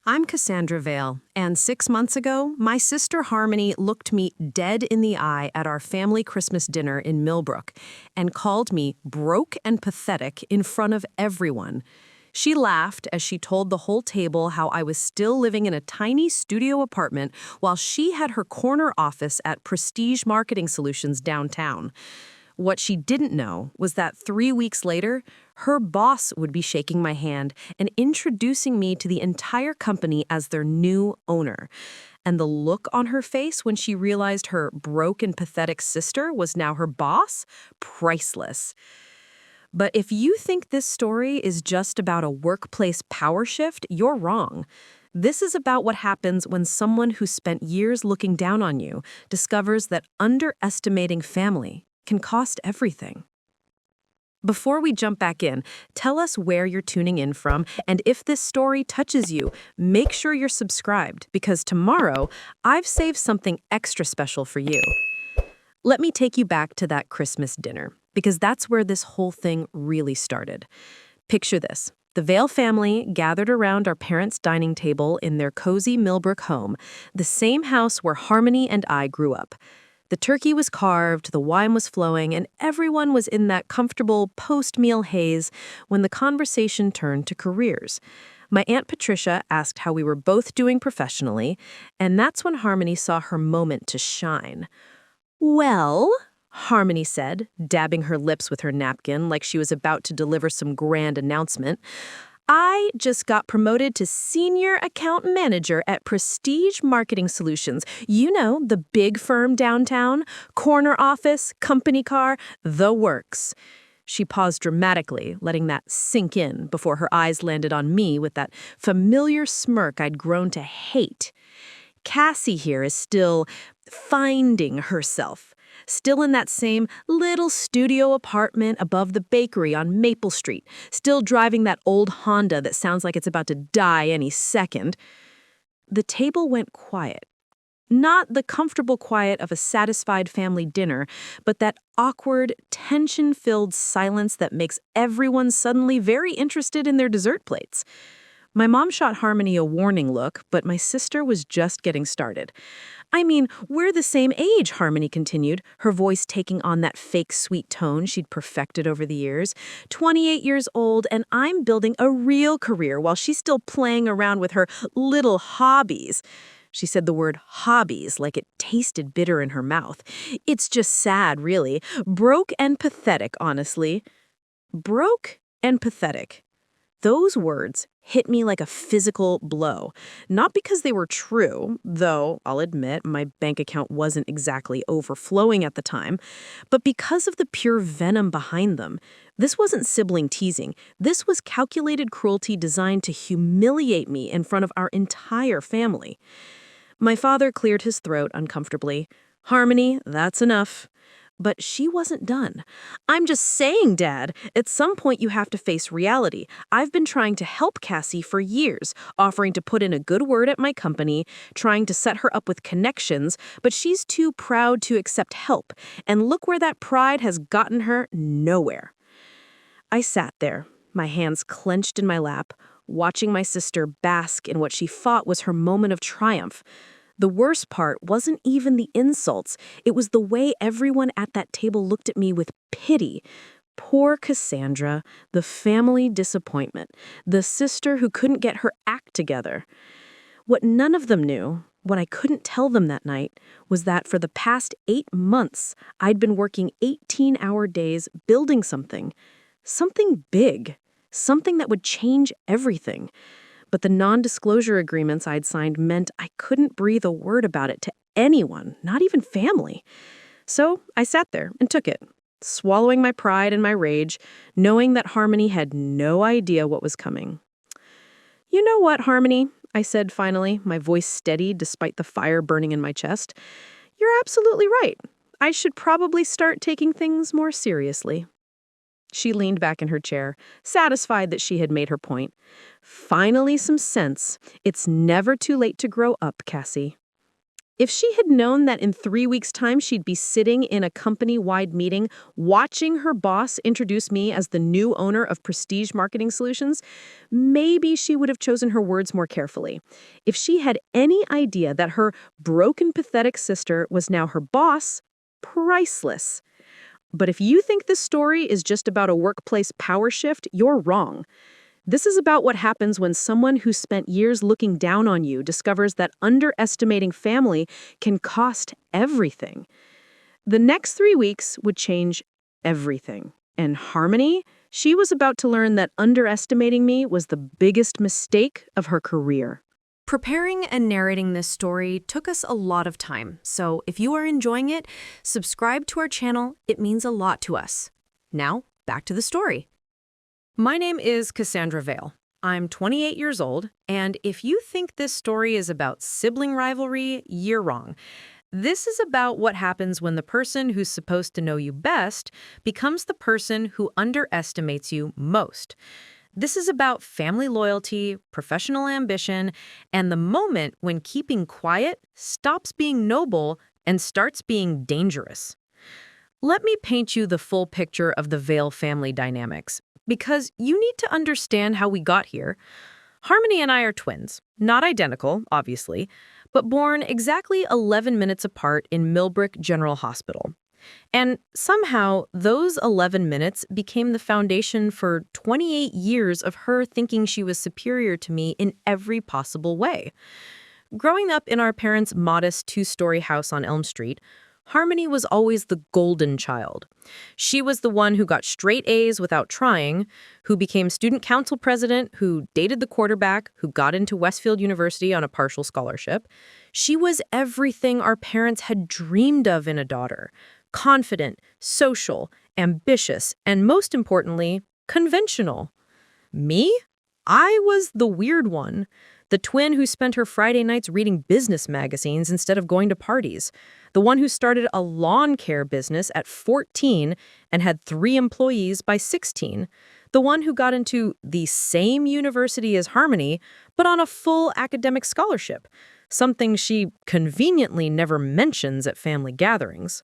I'm Cassandra Vale, and 6 months ago, my sister Harmony looked me dead in the eye at our family Christmas dinner in Millbrook and called me broke and pathetic in front of everyone. She laughed as she told the whole table how I was still living in a tiny studio apartment while she had her corner office at Prestige Marketing Solutions downtown. What she didn't know was that 3 weeks later, her boss would be shaking my hand and introducing me to the entire company as their new owner. And the look on her face when she realized her broke and pathetic sister was now her boss? Priceless. But if you think this story is just about a workplace power shift, you're wrong. This is about what happens when someone who spent years looking down on you discovers that underestimating family can cost everything. Before we jump back in, tell us where you're tuning in from, and if this story touches you, make sure you're subscribed, because tomorrow, I've saved something extra special for you. Let me take you back to that Christmas dinner, because that's where this whole thing really started. Picture this. The Vale family gathered around our parents' dining table in their cozy Millbrook home, the same house where Harmony and I grew up. The turkey was carved, the wine was flowing, and everyone was in that comfortable post-meal haze when the conversation turned to careers. My Aunt Patricia asked how we were both doing professionally, and that's when Harmony saw her moment to shine. "Well," Harmony said, dabbing her lips with her napkin like she was about to deliver some grand announcement, "I just got promoted to Senior Account Manager at Prestige Marketing Solutions. You know, the big firm downtown, corner office, company car, the works." She paused dramatically, letting that sink in before her eyes landed on me with that familiar smirk I'd grown to hate. Cassie here is still finding herself. Still in that same little studio apartment above the bakery on Maple Street. Still driving that old Honda that sounds like it's about to die any second. The table went quiet. Not the comfortable quiet of a satisfied family dinner, but that awkward, tension-filled silence that makes everyone suddenly very interested in their dessert plates. My mom shot Harmony a warning look, but my sister was just getting started. "I mean, we're the same age," Harmony continued, her voice taking on that fake sweet tone she'd perfected over the years. "28 years old, and I'm building a real career while she's still playing around with her little hobbies." She said the word hobbies like it tasted bitter in her mouth. "It's just sad, really. Broke and pathetic, honestly." Broke and pathetic. Those words hit me like a physical blow. Not because they were true, though I'll admit my bank account wasn't exactly overflowing at the time, but because of the pure venom behind them. This wasn't sibling teasing. This was calculated cruelty designed to humiliate me in front of our entire family. My father cleared his throat uncomfortably. "Harmony, that's enough." But she wasn't done. "I'm just saying, Dad, at some point you have to face reality. I've been trying to help Cassie for years, offering to put in a good word at my company, trying to set her up with connections, but she's too proud to accept help. And look where that pride has gotten her: nowhere." I sat there, my hands clenched in my lap, watching my sister bask in what she thought was her moment of triumph. The worst part wasn't even the insults. It was the way everyone at that table looked at me with pity. Poor Cassandra, the family disappointment, the sister who couldn't get her act together. What none of them knew, what I couldn't tell them that night, was that for the past 8 months, I'd been working 18-hour days building something big, something that would change everything. But the non-disclosure agreements I'd signed meant I couldn't breathe a word about it to anyone, not even family. So I sat there and took it, swallowing my pride and my rage, knowing that Harmony had no idea what was coming. "You know what, Harmony?" I said finally, my voice steady despite the fire burning in my chest. "You're absolutely right. I should probably start taking things more seriously." She leaned back in her chair, satisfied that she had made her point. "Finally some sense. It's never too late to grow up, Cassie." If she had known that in 3 weeks' time she'd be sitting in a company-wide meeting watching her boss introduce me as the new owner of Prestige Marketing Solutions, maybe she would have chosen her words more carefully. If she had any idea that her broken, pathetic sister was now her boss, priceless. But if you think this story is just about a workplace power shift, you're wrong. This is about what happens when someone who spent years looking down on you discovers that underestimating family can cost everything. The next 3 weeks would change everything. And Harmony, she was about to learn that underestimating me was the biggest mistake of her career. Preparing and narrating this story took us a lot of time, so if you are enjoying it, subscribe to our channel. It means a lot to us. Now, back to the story. My name is Cassandra Vale. I'm 28 years old, and if you think this story is about sibling rivalry, you're wrong. This is about what happens when the person who's supposed to know you best becomes the person who underestimates you most. This is about family loyalty, professional ambition, and the moment when keeping quiet stops being noble and starts being dangerous. Let me paint you the full picture of the Vale family dynamics, because you need to understand how we got here. Harmony and I are twins, not identical, obviously, but born exactly 11 minutes apart in Millbrook General Hospital. And somehow, those 11 minutes became the foundation for 28 years of her thinking she was superior to me in every possible way. Growing up in our parents' modest two-story house on Elm Street, Harmony was always the golden child. She was the one who got straight A's without trying, who became student council president, who dated the quarterback, who got into Westfield University on a partial scholarship. She was everything our parents had dreamed of in a daughter. Confident, social, ambitious, and most importantly, conventional. Me? I was the weird one. The twin who spent her Friday nights reading business magazines instead of going to parties. The one who started a lawn care business at 14 and had 3 employees by 16. The one who got into the same university as Harmony, but on a full academic scholarship, something she conveniently never mentions at family gatherings.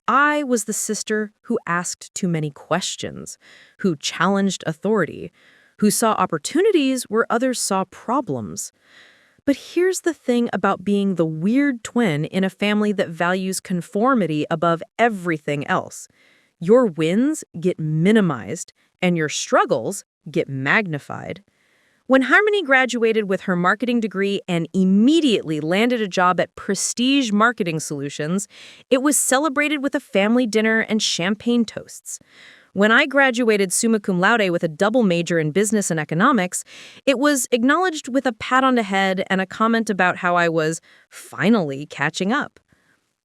I was the sister who asked too many questions, who challenged authority, who saw opportunities where others saw problems. But here's the thing about being the weird twin in a family that values conformity above everything else. Your wins get minimized, and your struggles get magnified. When Harmony graduated with her marketing degree and immediately landed a job at Prestige Marketing Solutions, it was celebrated with a family dinner and champagne toasts. When I graduated summa cum laude with a double major in business and economics, it was acknowledged with a pat on the head and a comment about how I was finally catching up.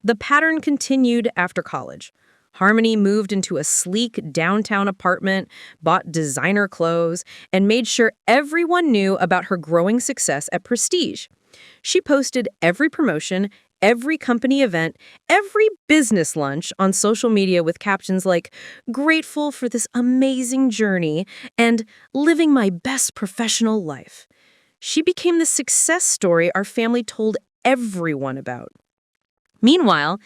The pattern continued after college. Harmony moved into a sleek downtown apartment, bought designer clothes, and made sure everyone knew about her growing success at Prestige. She posted every promotion, every company event, every business lunch on social media with captions like, "Grateful for this amazing journey," and "Living my best professional life." She became the success story our family told everyone about. Meanwhile,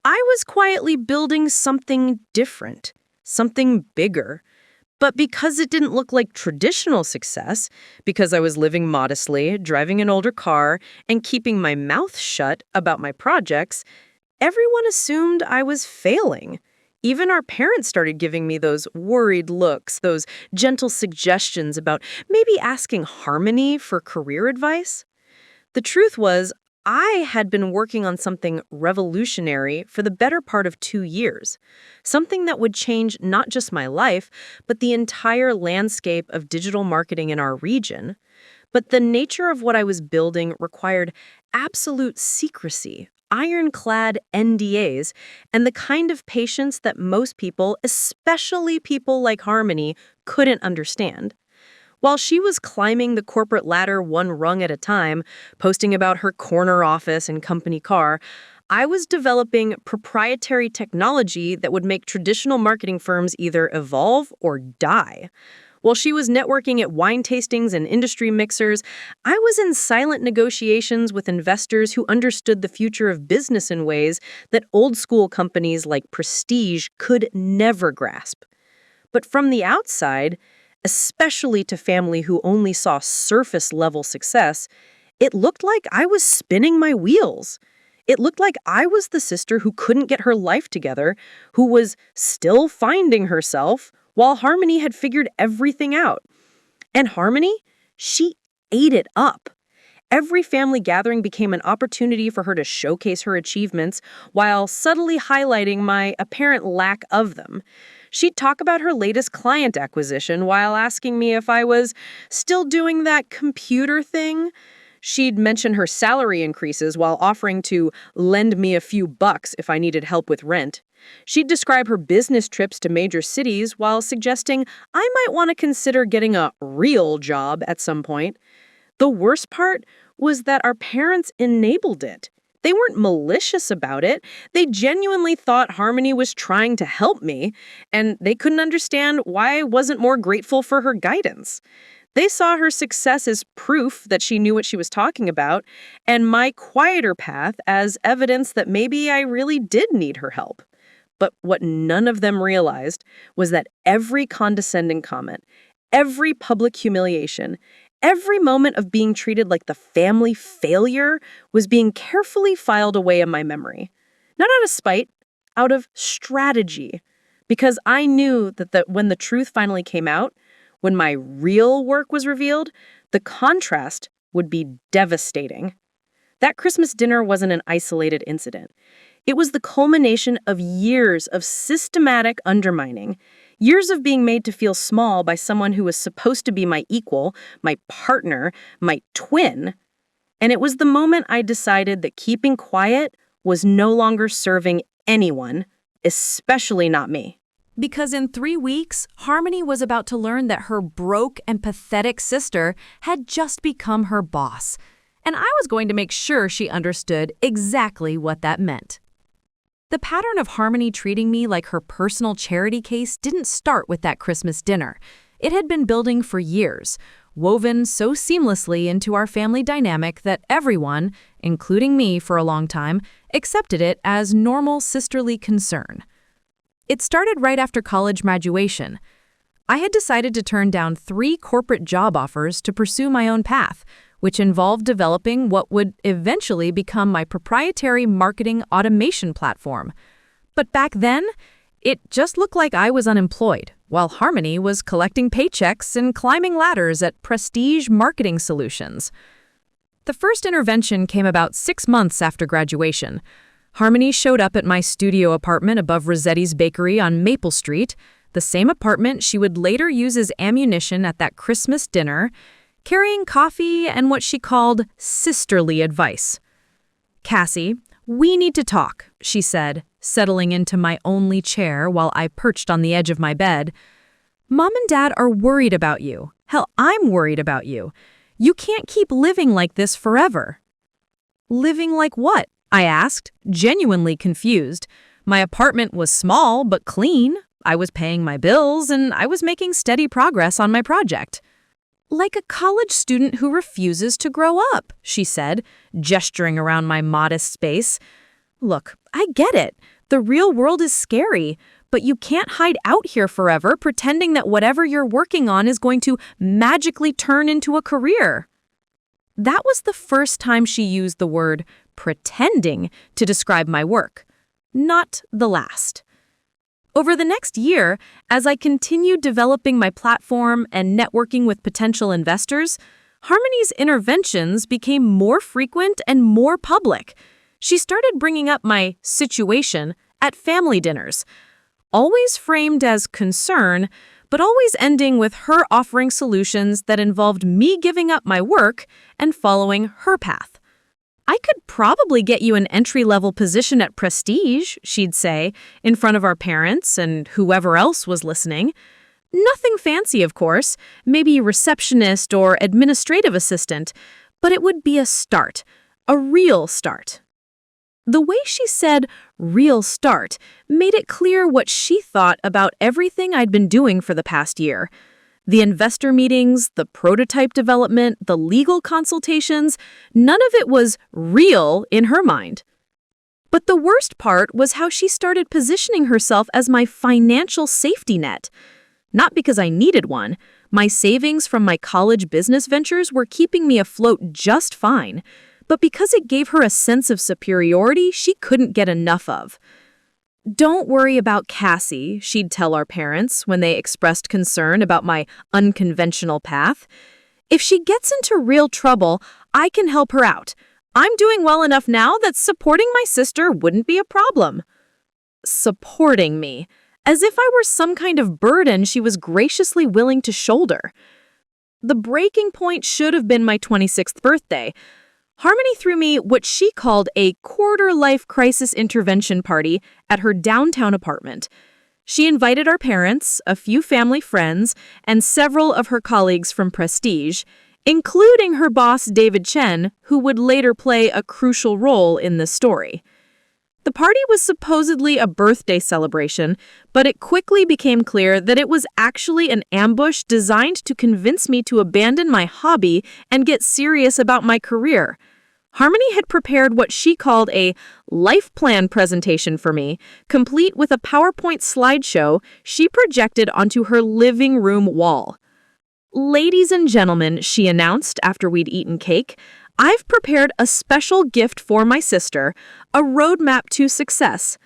I was quietly building something different, something bigger. But because it didn't look like traditional success, because I was living modestly, driving an older car, and keeping my mouth shut about my projects, everyone assumed I was failing. Even our parents started giving me those worried looks, those gentle suggestions about maybe asking Harmony for career advice. The truth was, I had been working on something revolutionary for the better part of 2 years, something that would change not just my life, but the entire landscape of digital marketing in our region. But the nature of what I was building required absolute secrecy, ironclad NDAs, and the kind of patience that most people, especially people like Harmony, couldn't understand. While she was climbing the corporate ladder one rung at a time, posting about her corner office and company car, I was developing proprietary technology that would make traditional marketing firms either evolve or die. While she was networking at wine tastings and industry mixers, I was in silent negotiations with investors who understood the future of business in ways that old-school companies like Prestige could never grasp. But from the outside, especially to family who only saw surface-level success, it looked like I was spinning my wheels. It looked like I was the sister who couldn't get her life together, who was still finding herself, while Harmony had figured everything out. And Harmony, she ate it up. Every family gathering became an opportunity for her to showcase her achievements while subtly highlighting my apparent lack of them. She'd talk about her latest client acquisition while asking me if I was still doing that computer thing. She'd mention her salary increases while offering to lend me a few bucks if I needed help with rent. She'd describe her business trips to major cities while suggesting I might want to consider getting a real job at some point. The worst part was that our parents enabled it. They weren't malicious about it. They genuinely thought Harmony was trying to help me, and they couldn't understand why I wasn't more grateful for her guidance. They saw her success as proof that she knew what she was talking about, and my quieter path as evidence that maybe I really did need her help. But what none of them realized was that every condescending comment, every public humiliation, every moment of being treated like the family failure was being carefully filed away in my memory. Not out of spite, out of strategy. Because I knew that when the truth finally came out, when my real work was revealed, the contrast would be devastating. That Christmas dinner wasn't an isolated incident. It was the culmination of years of systematic undermining, years of being made to feel small by someone who was supposed to be my equal, my partner, my twin. And it was the moment I decided that keeping quiet was no longer serving anyone, especially not me. Because in 3 weeks, Harmony was about to learn that her broke and pathetic sister had just become her boss. And I was going to make sure she understood exactly what that meant. The pattern of Harmony treating me like her personal charity case didn't start with that Christmas dinner. It had been building for years, woven so seamlessly into our family dynamic that everyone, including me for a long time, accepted it as normal sisterly concern. It started right after college graduation. I had decided to turn down 3 corporate job offers to pursue my own path, which involved developing what would eventually become my proprietary marketing automation platform. But back then, it just looked like I was unemployed, while Harmony was collecting paychecks and climbing ladders at Prestige Marketing Solutions. The first intervention came about 6 months after graduation. Harmony showed up at my studio apartment above Rossetti's Bakery on Maple Street, the same apartment she would later use as ammunition at that Christmas dinner, carrying coffee and what she called sisterly advice. "Cassie, we need to talk," she said, settling into my only chair while I perched on the edge of my bed. "Mom and Dad are worried about you. Hell, I'm worried about you. You can't keep living like this forever." "Living like what?" I asked, genuinely confused. My apartment was small but clean. I was paying my bills, and I was making steady progress on my project. "Like a college student who refuses to grow up," she said, gesturing around my modest space. "Look, I get it. The real world is scary, but you can't hide out here forever pretending that whatever you're working on is going to magically turn into a career." That was the first time she used the word pretending to describe my work. Not the last. Over the next year, as I continued developing my platform and networking with potential investors, Harmony's interventions became more frequent and more public. She started bringing up my situation at family dinners, always framed as concern, but always ending with her offering solutions that involved me giving up my work and following her path. "I could probably get you an entry-level position at Prestige," she'd say, in front of our parents and whoever else was listening. "Nothing fancy, of course, maybe receptionist or administrative assistant, but it would be a start, a real start." The way she said "real start" made it clear what she thought about everything I'd been doing for the past year. The investor meetings, the prototype development, the legal consultations, none of it was real in her mind. But the worst part was how she started positioning herself as my financial safety net. Not because I needed one. My savings from my college business ventures were keeping me afloat just fine, but because it gave her a sense of superiority she couldn't get enough of. "Don't worry about Cassie," she'd tell our parents when they expressed concern about my unconventional path. "If she gets into real trouble, I can help her out. I'm doing well enough now that supporting my sister wouldn't be a problem." Supporting me, as if I were some kind of burden she was graciously willing to shoulder. The breaking point should have been my 26th birthday. Harmony threw me what she called a quarter-life crisis intervention party at her downtown apartment. She invited our parents, a few family friends, and several of her colleagues from Prestige, including her boss David Chen, who would later play a crucial role in this story. The party was supposedly a birthday celebration, but it quickly became clear that it was actually an ambush designed to convince me to abandon my hobby and get serious about my career. Harmony had prepared what she called a life plan presentation for me, complete with a PowerPoint slideshow she projected onto her living room wall. "Ladies and gentlemen," she announced after we'd eaten cake, "I've prepared a special gift for my sister, a roadmap to success."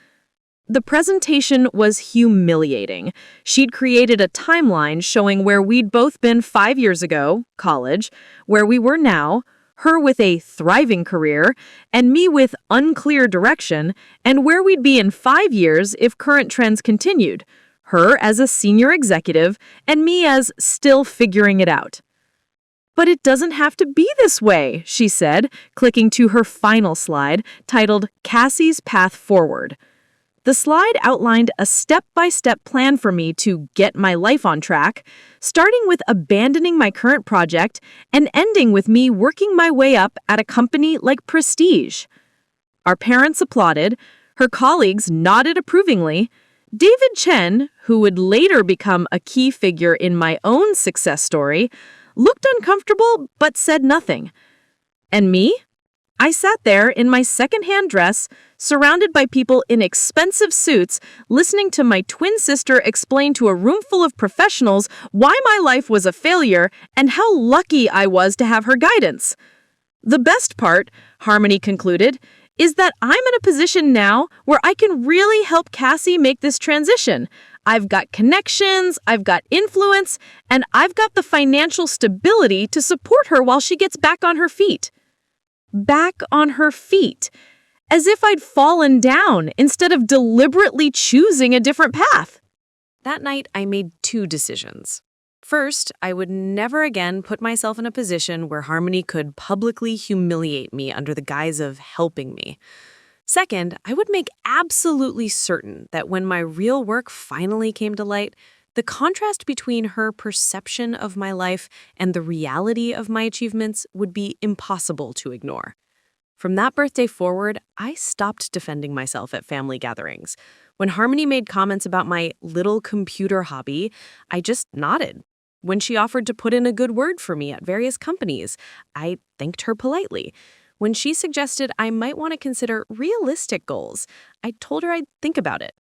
The presentation was humiliating. She'd created a timeline showing where we'd both been 5 years ago, college, where we were now, her with a thriving career, and me with unclear direction, and where we'd be in 5 years if current trends continued, her as a senior executive, and me as still figuring it out. "But it doesn't have to be this way," she said, clicking to her final slide, titled Cassie's Path Forward. The slide outlined a step-by-step plan for me to get my life on track, starting with abandoning my current project and ending with me working my way up at a company like Prestige. Our parents applauded, her colleagues nodded approvingly. David Chen, who would later become a key figure in my own success story, looked uncomfortable but said nothing. And me? I sat there in my secondhand dress, surrounded by people in expensive suits, listening to my twin sister explain to a room full of professionals why my life was a failure and how lucky I was to have her guidance. "The best part," Harmony concluded, "is that I'm in a position now where I can really help Cassie make this transition. I've got connections, I've got influence, and I've got the financial stability to support her while she gets back on her feet." Back on her feet. As if I'd fallen down instead of deliberately choosing a different path. That night, I made 2 decisions. First, I would never again put myself in a position where Harmony could publicly humiliate me under the guise of helping me. Second, I would make absolutely certain that when my real work finally came to light, the contrast between her perception of my life and the reality of my achievements would be impossible to ignore. From that birthday forward, I stopped defending myself at family gatherings. When Harmony made comments about my little computer hobby, I just nodded. When she offered to put in a good word for me at various companies, I thanked her politely. When she suggested I might want to consider realistic goals, I told her I'd think about it.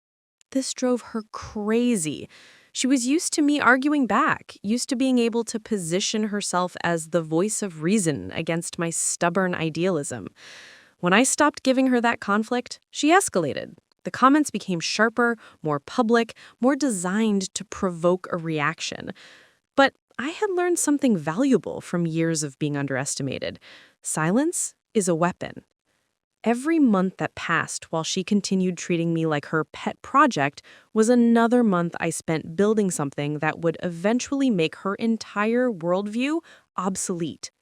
This drove her crazy. She was used to me arguing back, used to being able to position herself as the voice of reason against my stubborn idealism. When I stopped giving her that conflict, she escalated. The comments became sharper, more public, more designed to provoke a reaction. But I had learned something valuable from years of being underestimated. Silence is a weapon. Every month that passed while she continued treating me like her pet project was another month I spent building something that would eventually make her entire worldview obsolete.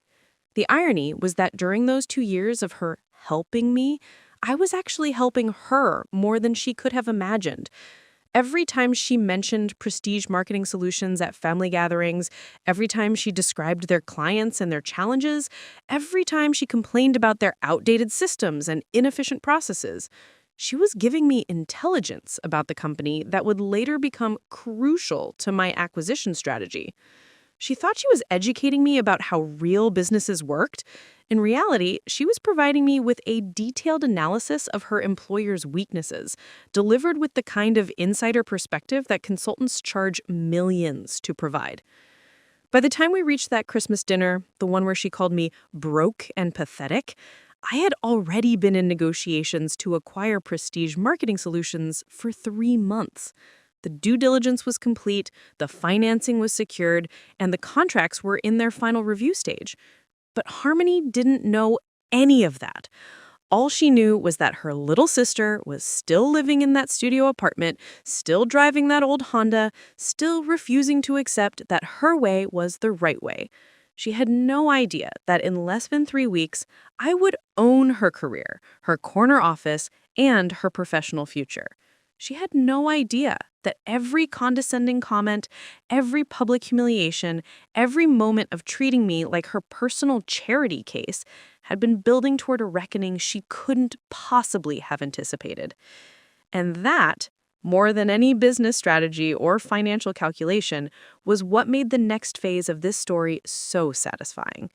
The irony was that during those 2 years of her helping me, I was actually helping her more than she could have imagined. Every time she mentioned Prestige Marketing Solutions at family gatherings, every time she described their clients and their challenges, every time she complained about their outdated systems and inefficient processes, she was giving me intelligence about the company that would later become crucial to my acquisition strategy. She thought she was educating me about how real businesses worked. In reality, she was providing me with a detailed analysis of her employer's weaknesses, delivered with the kind of insider perspective that consultants charge millions to provide. By the time we reached that Christmas dinner, the one where she called me broke and pathetic, I had already been in negotiations to acquire Prestige Marketing Solutions for 3 months. The due diligence was complete, the financing was secured, and the contracts were in their final review stage. But Harmony didn't know any of that. All she knew was that her little sister was still living in that studio apartment, still driving that old Honda, still refusing to accept that her way was the right way. She had no idea that in less than 3 weeks, I would own her career, her corner office, and her professional future. She had no idea that every condescending comment, every public humiliation, every moment of treating me like her personal charity case had been building toward a reckoning she couldn't possibly have anticipated. And that, more than any business strategy or financial calculation, was what made the next phase of this story so satisfying.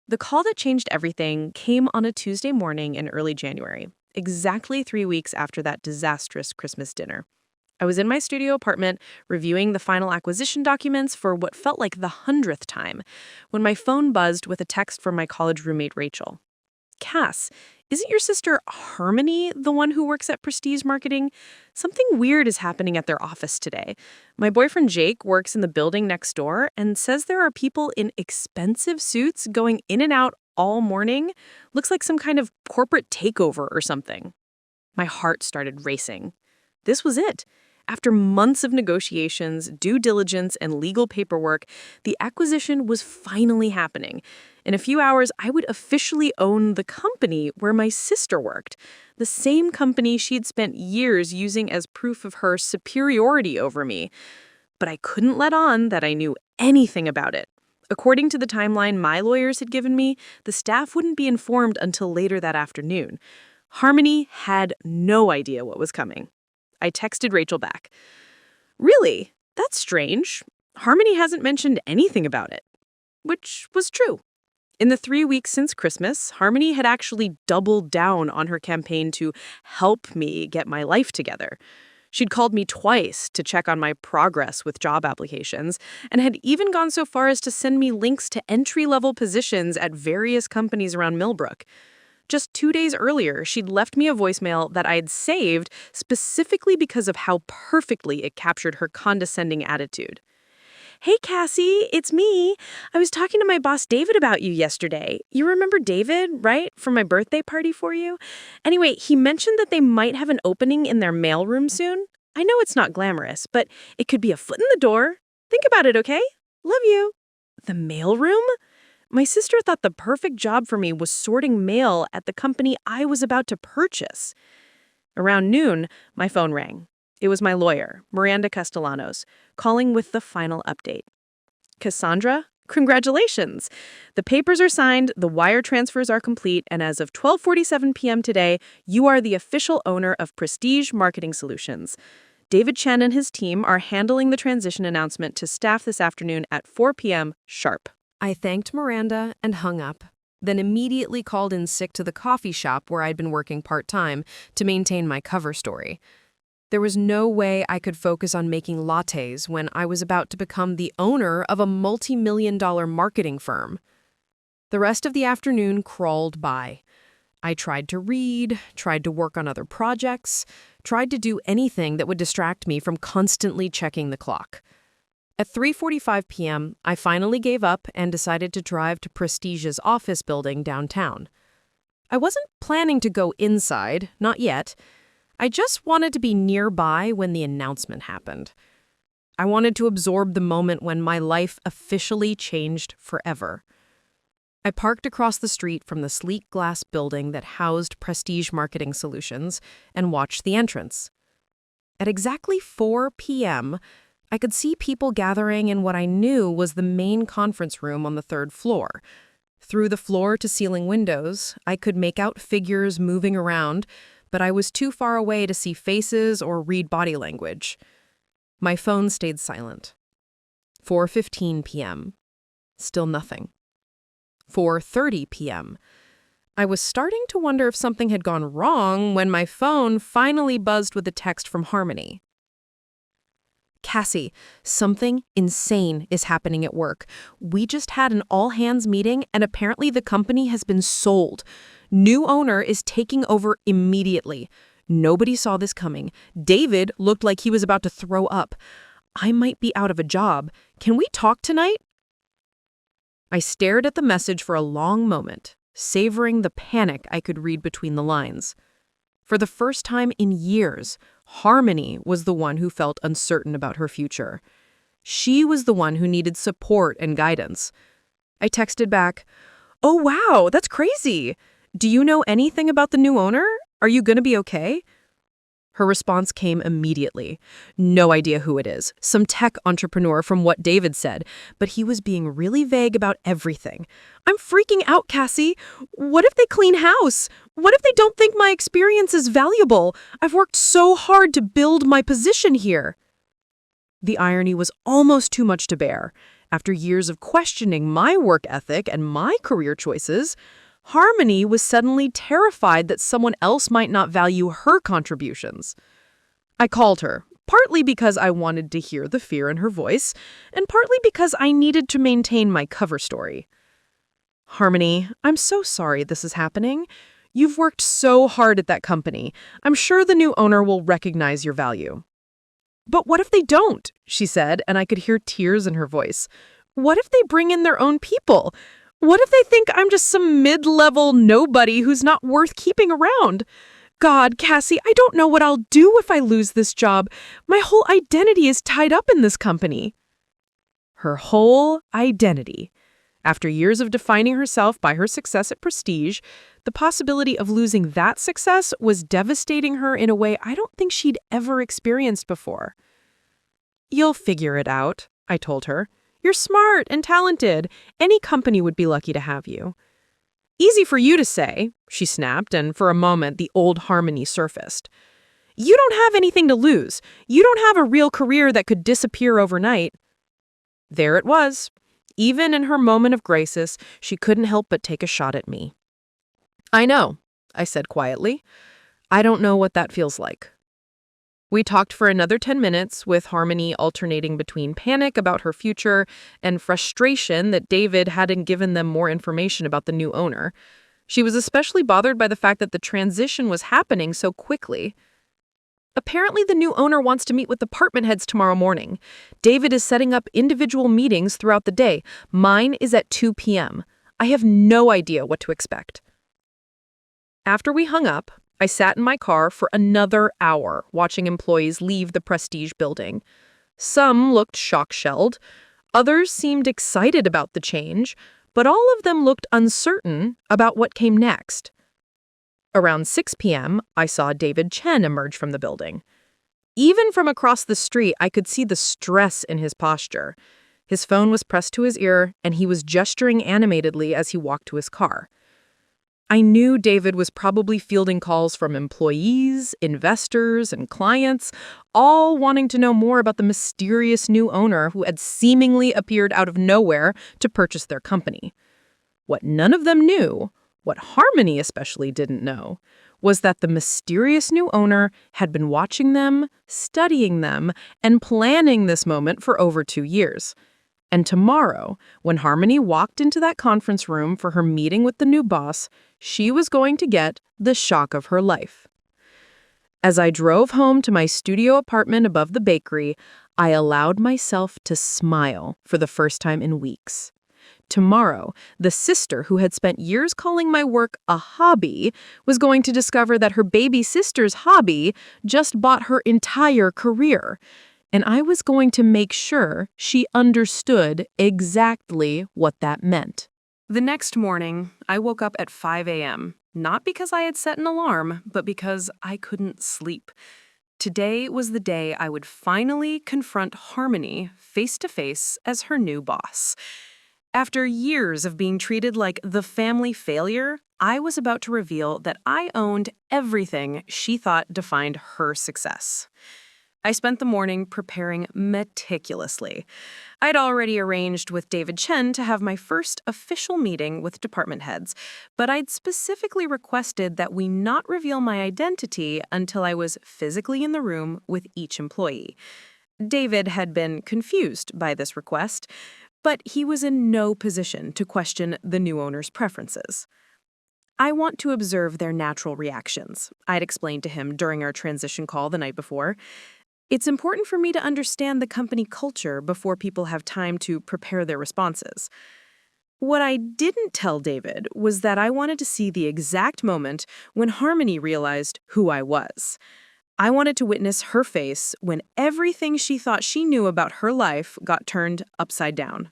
The call that changed everything came on a Tuesday morning in early January, exactly 3 weeks after that disastrous Christmas dinner. I was in my studio apartment reviewing the final acquisition documents for what felt like the 100th time when my phone buzzed with a text from my college roommate Rachel. "Cass, isn't your sister Harmony the one who works at Prestige Marketing? Something weird is happening at their office today. My boyfriend Jake works in the building next door and says there are people in expensive suits going in and out all morning. Looks like some kind of corporate takeover or something." My heart started racing. This was it. After months of negotiations, due diligence, and legal paperwork, the acquisition was finally happening. In a few hours, I would officially own the company where my sister worked, the same company she'd spent years using as proof of her superiority over me. But I couldn't let on that I knew anything about it. According to the timeline my lawyers had given me, the staff wouldn't be informed until later that afternoon. Harmony had no idea what was coming. I texted Rachel back. "Really? That's strange. Harmony hasn't mentioned anything about it." Which was true. In the 3 weeks since Christmas, Harmony had actually doubled down on her campaign to help me get my life together. She'd called me twice to check on my progress with job applications, and had even gone so far as to send me links to entry-level positions at various companies around Millbrook. Just 2 days earlier, she'd left me a voicemail that I'd saved specifically because of how perfectly it captured her condescending attitude. "Hey, Cassie, it's me. I was talking to my boss David about you yesterday. You remember David, right? From my birthday party for you? Anyway, he mentioned that they might have an opening in their mailroom soon. I know it's not glamorous, but it could be a foot in the door. Think about it, okay? Love you." The mailroom? My sister thought the perfect job for me was sorting mail at the company I was about to purchase. Around noon, my phone rang. It was my lawyer, Miranda Castellanos, calling with the final update. "Cassandra, congratulations! The papers are signed, the wire transfers are complete, and as of 12:47 p.m. today, you are the official owner of Prestige Marketing Solutions. David Chen and his team are handling the transition announcement to staff this afternoon at 4 p.m. sharp." I thanked Miranda and hung up, then immediately called in sick to the coffee shop where I'd been working part-time to maintain my cover story. There was no way I could focus on making lattes when I was about to become the owner of a multi-million-dollar marketing firm. The rest of the afternoon crawled by. I tried to read, tried to work on other projects, tried to do anything that would distract me from constantly checking the clock. At 3:45 p.m., I finally gave up and decided to drive to Prestige's office building downtown. I wasn't planning to go inside, not yet. I just wanted to be nearby when the announcement happened. I wanted to absorb the moment when my life officially changed forever. I parked across the street from the sleek glass building that housed Prestige Marketing Solutions and watched the entrance. At exactly 4 p.m., I could see people gathering in what I knew was the main conference room on the 3rd floor. Through the floor-to-ceiling windows, I could make out figures moving around, but I was too far away to see faces or read body language. My phone stayed silent. 4:15 p.m. Still nothing. 4:30 p.m. I was starting to wonder if something had gone wrong when my phone finally buzzed with a text from Harmony. Cassie, something insane is happening at work. We just had an all-hands meeting and apparently the company has been sold. New owner is taking over immediately. Nobody saw this coming. David looked like he was about to throw up. I might be out of a job. Can we talk tonight? I stared at the message for a long moment, savoring the panic I could read between the lines. For the first time in years, Harmony was the one who felt uncertain about her future. She was the one who needed support and guidance. I texted back, "Oh wow, that's crazy. Do you know anything about the new owner? Are you going to be okay?" Her response came immediately. "No idea who it is. Some tech entrepreneur from what David said, but he was being really vague about everything. I'm freaking out, Cassie. What if they clean house? What if they don't think my experience is valuable? I've worked so hard to build my position here." The irony was almost too much to bear. After years of questioning my work ethic and my career choices, Harmony was suddenly terrified that someone else might not value her contributions. I called her, partly because I wanted to hear the fear in her voice, and partly because I needed to maintain my cover story. "Harmony, I'm so sorry this is happening. You've worked so hard at that company. I'm sure the new owner will recognize your value." "But what if they don't?" she said, and I could hear tears in her voice. "What if they bring in their own people? What if they think I'm just some mid-level nobody who's not worth keeping around? God, Cassie, I don't know what I'll do if I lose this job. My whole identity is tied up in this company." Her whole identity. After years of defining herself by her success at Prestige, the possibility of losing that success was devastating her in a way I don't think she'd ever experienced before. "You'll figure it out," I told her. "You're smart and talented. Any company would be lucky to have you." "Easy for you to say," she snapped, and for a moment the old Harmony surfaced. "You don't have anything to lose. You don't have a real career that could disappear overnight." There it was. Even in her moment of crisis, she couldn't help but take a shot at me. "I know," I said quietly. "I don't know what that feels like." We talked for another 10 minutes, with Harmony alternating between panic about her future and frustration that David hadn't given them more information about the new owner. She was especially bothered by the fact that the transition was happening so quickly. "Apparently, the new owner wants to meet with department heads tomorrow morning. David is setting up individual meetings throughout the day. Mine is at 2 p.m. I have no idea what to expect." After we hung up, I sat in my car for another hour watching employees leave the Prestige building. Some looked shock-shelled. Others seemed excited about the change, but all of them looked uncertain about what came next. Around 6 p.m., I saw David Chen emerge from the building. Even from across the street, I could see the stress in his posture. His phone was pressed to his ear, and he was gesturing animatedly as he walked to his car. I knew David was probably fielding calls from employees, investors, and clients, all wanting to know more about the mysterious new owner who had seemingly appeared out of nowhere to purchase their company. What none of them knew, what Harmony especially didn't know, was that the mysterious new owner had been watching them, studying them, and planning this moment for over 2 years. And tomorrow, when Harmony walked into that conference room for her meeting with the new boss, she was going to get the shock of her life. As I drove home to my studio apartment above the bakery, I allowed myself to smile for the first time in weeks. Tomorrow, the sister who had spent years calling my work a hobby was going to discover that her baby sister's hobby just bought her entire career. And I was going to make sure she understood exactly what that meant. The next morning, I woke up at 5 a.m., not because I had set an alarm, but because I couldn't sleep. Today was the day I would finally confront Harmony face to face as her new boss. After years of being treated like the family failure, I was about to reveal that I owned everything she thought defined her success. I spent the morning preparing meticulously. I'd already arranged with David Chen to have my first official meeting with department heads, but I'd specifically requested that we not reveal my identity until I was physically in the room with each employee. David had been confused by this request, but he was in no position to question the new owner's preferences. I want to observe their natural reactions, I'd explained to him during our transition call the night before. It's important for me to understand the company culture before people have time to prepare their responses. What I didn't tell David was that I wanted to see the exact moment when Harmony realized who I was. I wanted to witness her face when everything she thought she knew about her life got turned upside down.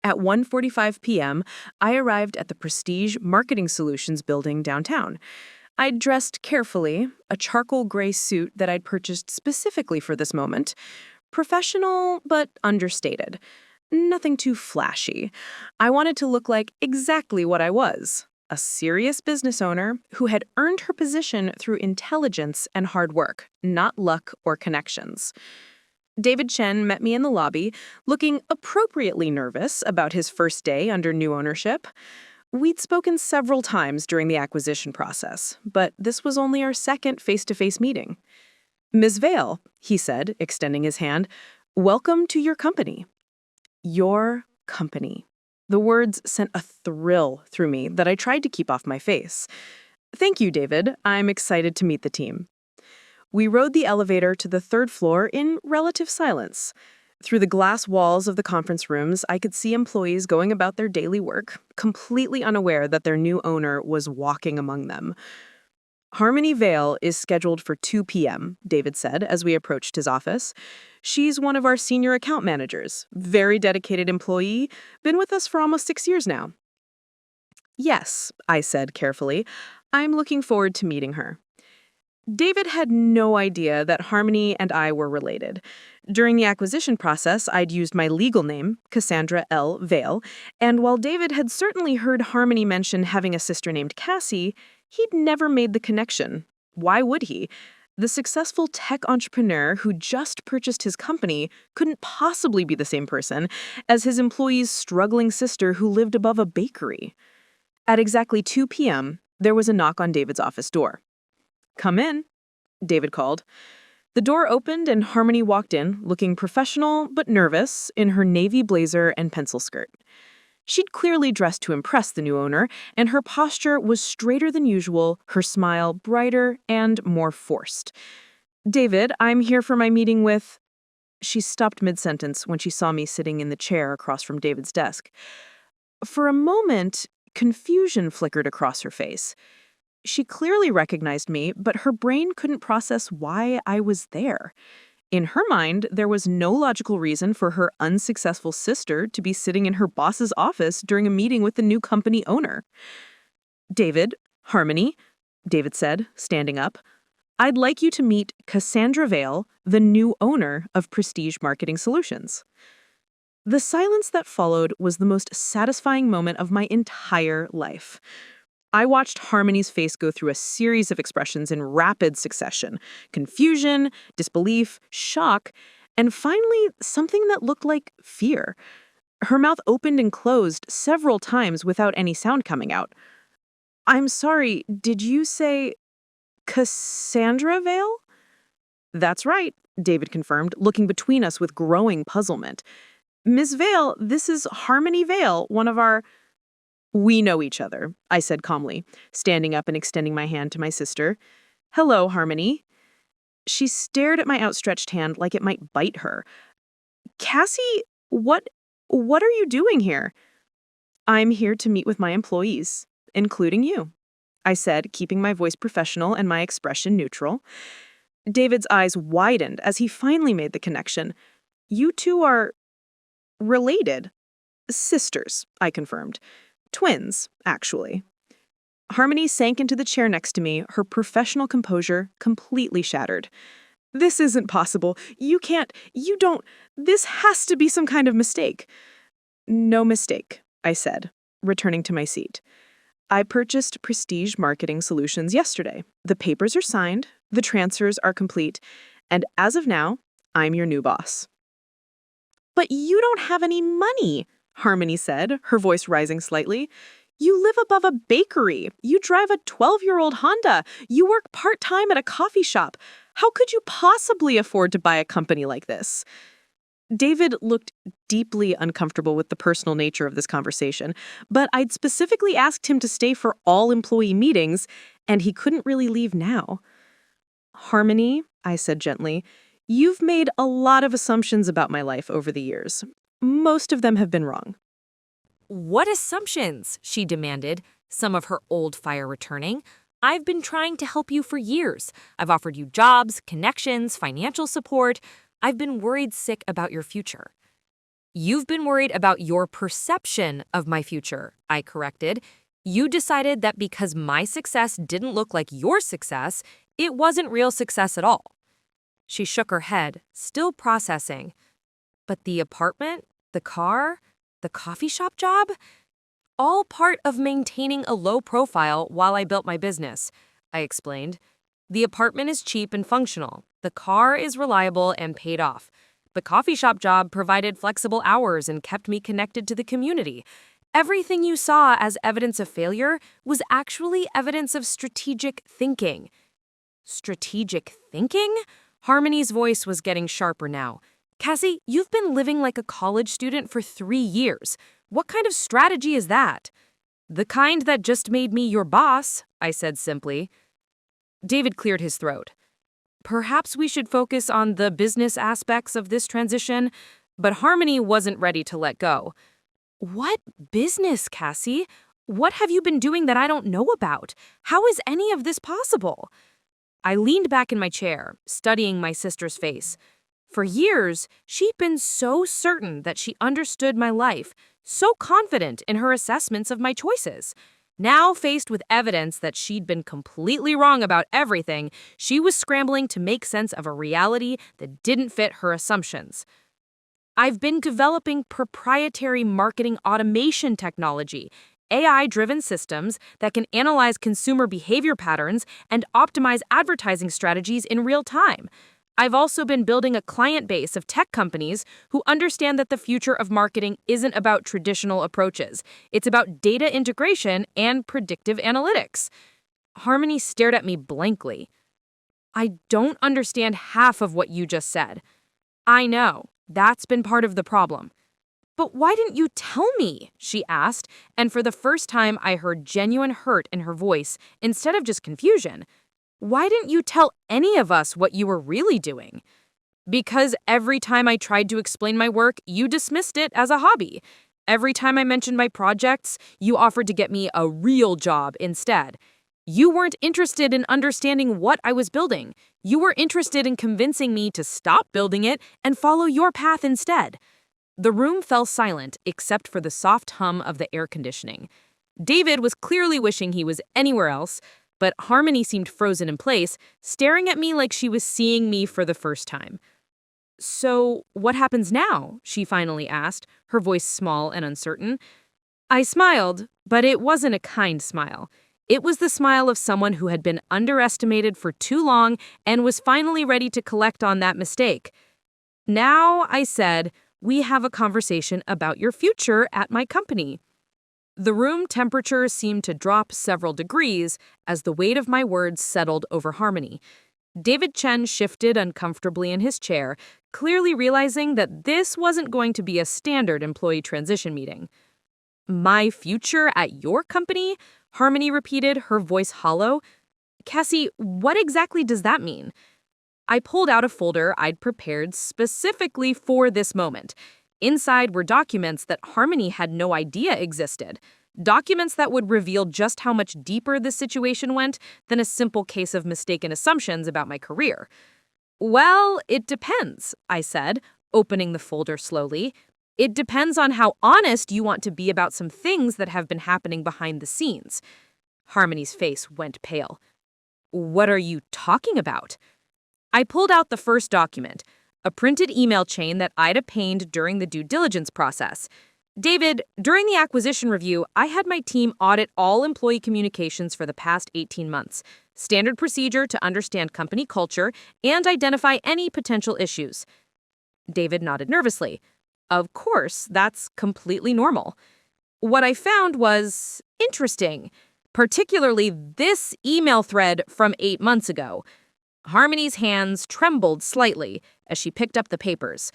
At 1:45 p.m., I arrived at the Prestige Marketing Solutions building downtown. I'd dressed carefully, a charcoal gray suit that I'd purchased specifically for this moment. Professional, but understated. Nothing too flashy. I wanted to look like exactly what I was, a serious business owner who had earned her position through intelligence and hard work, not luck or connections. David Chen met me in the lobby, looking appropriately nervous about his first day under new ownership. We'd spoken several times during the acquisition process, but this was only our second face-to-face meeting. "Ms. Vale," he said, extending his hand, "welcome to your company." Your company. The words sent a thrill through me that I tried to keep off my face. "Thank you, David. I'm excited to meet the team." We rode the elevator to the third floor in relative silence. Through the glass walls of the conference rooms, I could see employees going about their daily work, completely unaware that their new owner was walking among them. "Harmony Vale is scheduled for 2 p.m., David said as we approached his office. "She's one of our senior account managers, very dedicated employee, been with us for almost 6 years now." "Yes," I said carefully. "I'm looking forward to meeting her." David had no idea that Harmony and I were related. During the acquisition process, I'd used my legal name, Cassandra L. Vale, and while David had certainly heard Harmony mention having a sister named Cassie, he'd never made the connection. Why would he? The successful tech entrepreneur who just purchased his company couldn't possibly be the same person as his employee's struggling sister who lived above a bakery. At exactly 2 p.m., there was a knock on David's office door. "Come in," David called. The door opened and Harmony walked in, looking professional but nervous, in her navy blazer and pencil skirt. She'd clearly dressed to impress the new owner, and her posture was straighter than usual, her smile brighter and more forced. "David, I'm here for my meeting with—" She stopped mid-sentence when she saw me sitting in the chair across from David's desk. For a moment, confusion flickered across her face. She clearly recognized me, but her brain couldn't process why I was there. In her mind, there was no logical reason for her unsuccessful sister to be sitting in her boss's office during a meeting with the new company owner. "David, Harmony," David said, standing up, "I'd like you to meet Cassandra Vale, the new owner of Prestige Marketing Solutions." The silence that followed was the most satisfying moment of my entire life. I watched Harmony's face go through a series of expressions in rapid succession: confusion, disbelief, shock, and finally something that looked like fear. Her mouth opened and closed several times without any sound coming out. "I'm sorry, did you say Cassandra Vale?" "That's right," David confirmed, looking between us with growing puzzlement. "Ms. Vale, this is Harmony Vale, one of our—" "We know each other," I said calmly, standing up and extending my hand to my sister. "Hello, Harmony." She stared at my outstretched hand like it might bite her. "Cassie, what are you doing here?" "I'm here to meet with my employees, including you," I said, keeping my voice professional and my expression neutral. David's eyes widened as he finally made the connection. "You two are related." "Sisters," I confirmed. "Twins, actually." Harmony sank into the chair next to me, her professional composure completely shattered. "This isn't possible. You don't, this has to be some kind of mistake." "No mistake," I said, returning to my seat. "I purchased Prestige Marketing Solutions yesterday. The papers are signed, the transfers are complete, And as of now, I'm your new boss. But you don't have any money, Harmony said, her voice rising slightly. You live above a bakery. You drive a 12-year-old Honda. You work part-time at a coffee shop. How could you possibly afford to buy a company like this? David looked deeply uncomfortable with the personal nature of this conversation, but I'd specifically asked him to stay for all employee meetings, and he couldn't really leave now. Harmony, I said gently, you've made a lot of assumptions about my life over the years. Most of them have been wrong. What assumptions? She demanded, some of her old fire returning. I've been trying to help you for years. I've offered you jobs, connections, financial support. I've been worried sick about your future. You've been worried about your perception of my future, I corrected. You decided that because my success didn't look like your success, it wasn't real success at all. She shook her head, still processing. But the apartment, the car, the coffee shop job? All part of maintaining a low profile while I built my business, I explained. The apartment is cheap and functional. The car is reliable and paid off. The coffee shop job provided flexible hours and kept me connected to the community. Everything you saw as evidence of failure was actually evidence of strategic thinking. Strategic thinking? Harmony's voice was getting sharper now. Cassie, you've been living like a college student for 3 years. What kind of strategy is that? The kind that just made me your boss, I said simply. David cleared his throat. Perhaps we should focus on the business aspects of this transition, but Harmony wasn't ready to let go. What business, Cassie? What have you been doing that I don't know about? How is any of this possible? I leaned back in my chair, studying my sister's face. For years, she'd been so certain that she understood my life, so confident in her assessments of my choices. Now, faced with evidence that she'd been completely wrong about everything, she was scrambling to make sense of a reality that didn't fit her assumptions. I've been developing proprietary marketing automation technology, AI-driven systems that can analyze consumer behavior patterns and optimize advertising strategies in real time. I've also been building a client base of tech companies who understand that the future of marketing isn't about traditional approaches. It's about data integration and predictive analytics. Harmony stared at me blankly. I don't understand half of what you just said. I know, that's been part of the problem. But why didn't you tell me? She asked, and for the first time I heard genuine hurt in her voice instead of just confusion. Why didn't you tell any of us what you were really doing? Because every time I tried to explain my work, you dismissed it as a hobby. Every time I mentioned my projects, you offered to get me a real job instead. You weren't interested in understanding what I was building. You were interested in convincing me to stop building it and follow your path instead. The room fell silent except for the soft hum of the air conditioning. David was clearly wishing he was anywhere else, but Harmony seemed frozen in place, staring at me like she was seeing me for the first time. So, what happens now? She finally asked, her voice small and uncertain. I smiled, but it wasn't a kind smile. It was the smile of someone who had been underestimated for too long and was finally ready to collect on that mistake. Now, I said, we have a conversation about your future at my company. The room temperature seemed to drop several degrees as the weight of my words settled over Harmony. David Chen shifted uncomfortably in his chair, clearly realizing that this wasn't going to be a standard employee transition meeting. My future at your company? Harmony repeated, her voice hollow. Cassie, what exactly does that mean? I pulled out a folder I'd prepared specifically for this moment. Inside were documents that Harmony had no idea existed. Documents that would reveal just how much deeper this situation went than a simple case of mistaken assumptions about my career. Well, it depends, I said, opening the folder slowly. It depends on how honest you want to be about some things that have been happening behind the scenes. Harmony's face went pale. What are you talking about? I pulled out the first document, a printed email chain that I'd obtained during the due diligence process. David, during the acquisition review, I had my team audit all employee communications for the past 18 months. Standard procedure to understand company culture and identify any potential issues. David nodded nervously. Of course, that's completely normal. What I found was interesting, particularly this email thread from 8 months ago. Harmony's hands trembled slightly as she picked up the papers.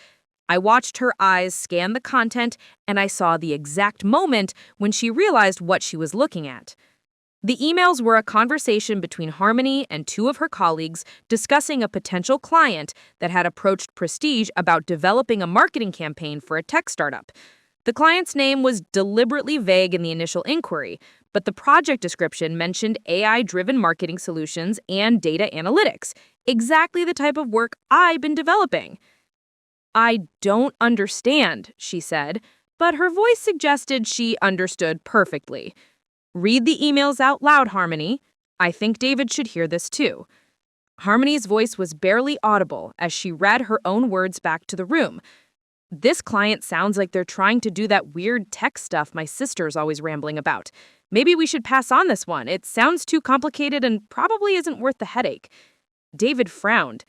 I watched her eyes scan the content, and I saw the exact moment when she realized what she was looking at. The emails were a conversation between Harmony and two of her colleagues discussing a potential client that had approached Prestige about developing a marketing campaign for a tech startup. The client's name was deliberately vague in the initial inquiry, but the project description mentioned AI-driven marketing solutions and data analytics, exactly the type of work I've been developing. I don't understand, she said, but her voice suggested she understood perfectly. Read the emails out loud, Harmony. I think David should hear this too. Harmony's voice was barely audible as she read her own words back to the room. This client sounds like they're trying to do that weird tech stuff my sister's always rambling about. Maybe we should pass on this one. It sounds too complicated and probably isn't worth the headache. David frowned.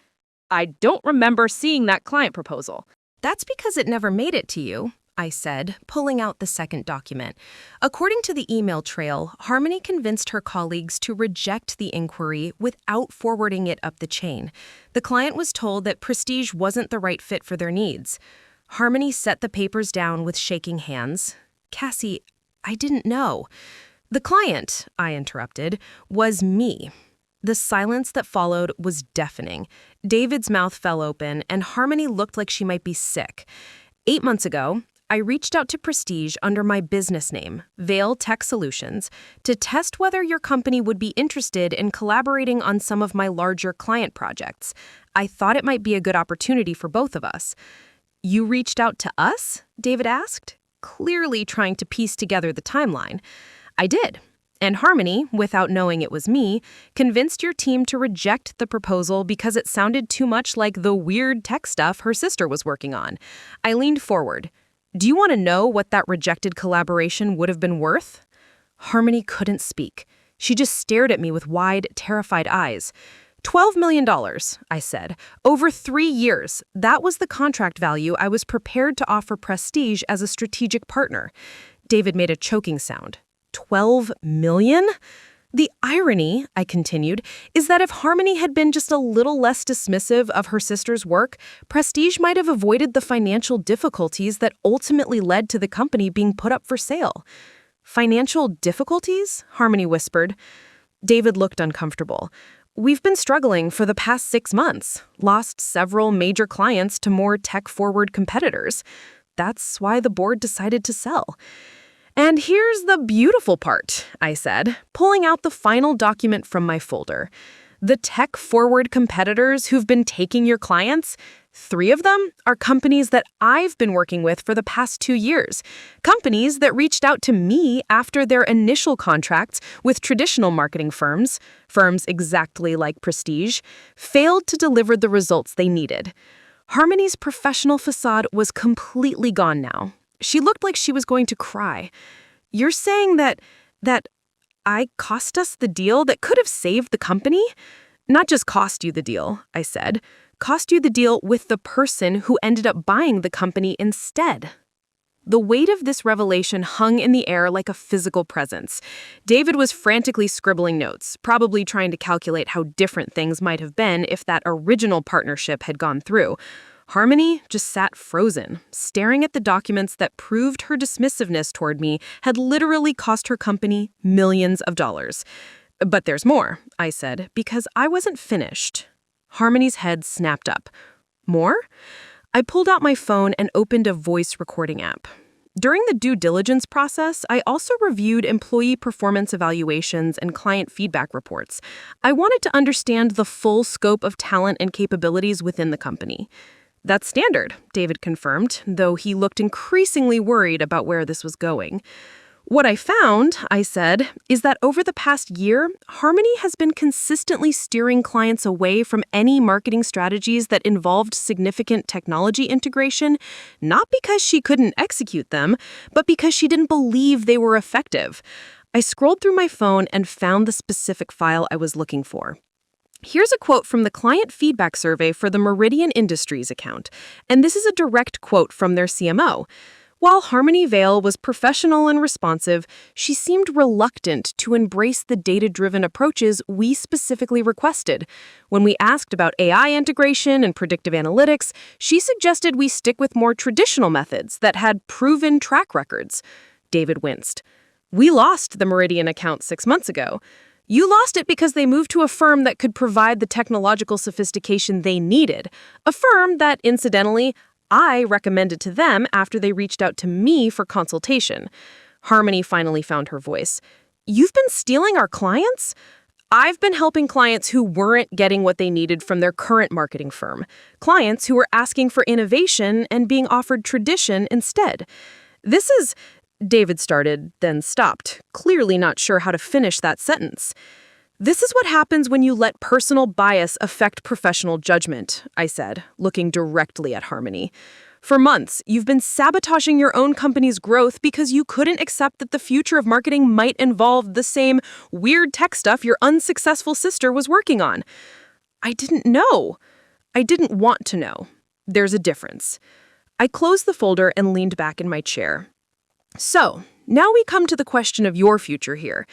I don't remember seeing that client proposal. That's because it never made it to you, I said, pulling out the second document. According to the email trail, Harmony convinced her colleagues to reject the inquiry without forwarding it up the chain. The client was told that Prestige wasn't the right fit for their needs. Harmony set the papers down with shaking hands. Cassie, I didn't know. The client, I interrupted, was me. The silence that followed was deafening. David's mouth fell open, and Harmony looked like she might be sick. 8 months ago, I reached out to Prestige under my business name, Vale Tech Solutions, to test whether your company would be interested in collaborating on some of my larger client projects. I thought it might be a good opportunity for both of us. You reached out to us? David asked, clearly trying to piece together the timeline. I did. And Harmony, without knowing it was me, convinced your team to reject the proposal because it sounded too much like the weird tech stuff her sister was working on. I leaned forward. Do you want to know what that rejected collaboration would have been worth? Harmony couldn't speak. She just stared at me with wide, terrified eyes. $12 million, I said. Over 3 years. That was the contract value I was prepared to offer Prestige as a strategic partner. David made a choking sound. 12 million? The irony, I continued, is that if Harmony had been just a little less dismissive of her sister's work, Prestige might have avoided the financial difficulties that ultimately led to the company being put up for sale. Financial difficulties? Harmony whispered. David looked uncomfortable. We've been struggling for the past 6 months, lost several major clients to more tech-forward competitors. That's why the board decided to sell. And here's the beautiful part, I said, pulling out the final document from my folder. The tech-forward competitors who've been taking your clients, 3 of them are companies that I've been working with for the past 2 years. Companies that reached out to me after their initial contracts with traditional marketing firms exactly like Prestige, failed to deliver the results they needed. Harmony's professional facade was completely gone now. She looked like she was going to cry. You're saying that I cost us the deal that could have saved the company? Not just cost you the deal, I said. Cost you the deal with the person who ended up buying the company instead. The weight of this revelation hung in the air like a physical presence. David was frantically scribbling notes, probably trying to calculate how different things might have been if that original partnership had gone through. Harmony just sat frozen, staring at the documents that proved her dismissiveness toward me had literally cost her company millions of dollars. But there's more, I said, because I wasn't finished. Harmony's head snapped up. More? I pulled out my phone and opened a voice recording app. During the due diligence process, I also reviewed employee performance evaluations and client feedback reports. I wanted to understand the full scope of talent and capabilities within the company. That's standard, David confirmed, though he looked increasingly worried about where this was going. What I found, I said, is that over the past year, Harmony has been consistently steering clients away from any marketing strategies that involved significant technology integration, not because she couldn't execute them, but because she didn't believe they were effective. I scrolled through my phone and found the specific file I was looking for. Here's a quote from the client feedback survey for the Meridian Industries account, and this is a direct quote from their CMO. While Harmony Vale was professional and responsive, she seemed reluctant to embrace the data-driven approaches we specifically requested. When we asked about AI integration and predictive analytics, she suggested we stick with more traditional methods that had proven track records. David winced. We lost the Meridian account 6 months ago. You lost it because they moved to a firm that could provide the technological sophistication they needed, a firm that, incidentally, I recommended to them after they reached out to me for consultation. Harmony finally found her voice. You've been stealing our clients? I've been helping clients who weren't getting what they needed from their current marketing firm. Clients who were asking for innovation and being offered tradition instead. This is... David started, then stopped, clearly not sure how to finish that sentence. This is what happens when you let personal bias affect professional judgment, I said, looking directly at Harmony. For months, you've been sabotaging your own company's growth because you couldn't accept that the future of marketing might involve the same weird tech stuff your unsuccessful sister was working on. I didn't know. I didn't want to know. There's a difference. I closed the folder and leaned back in my chair. So, now we come to the question of your future here.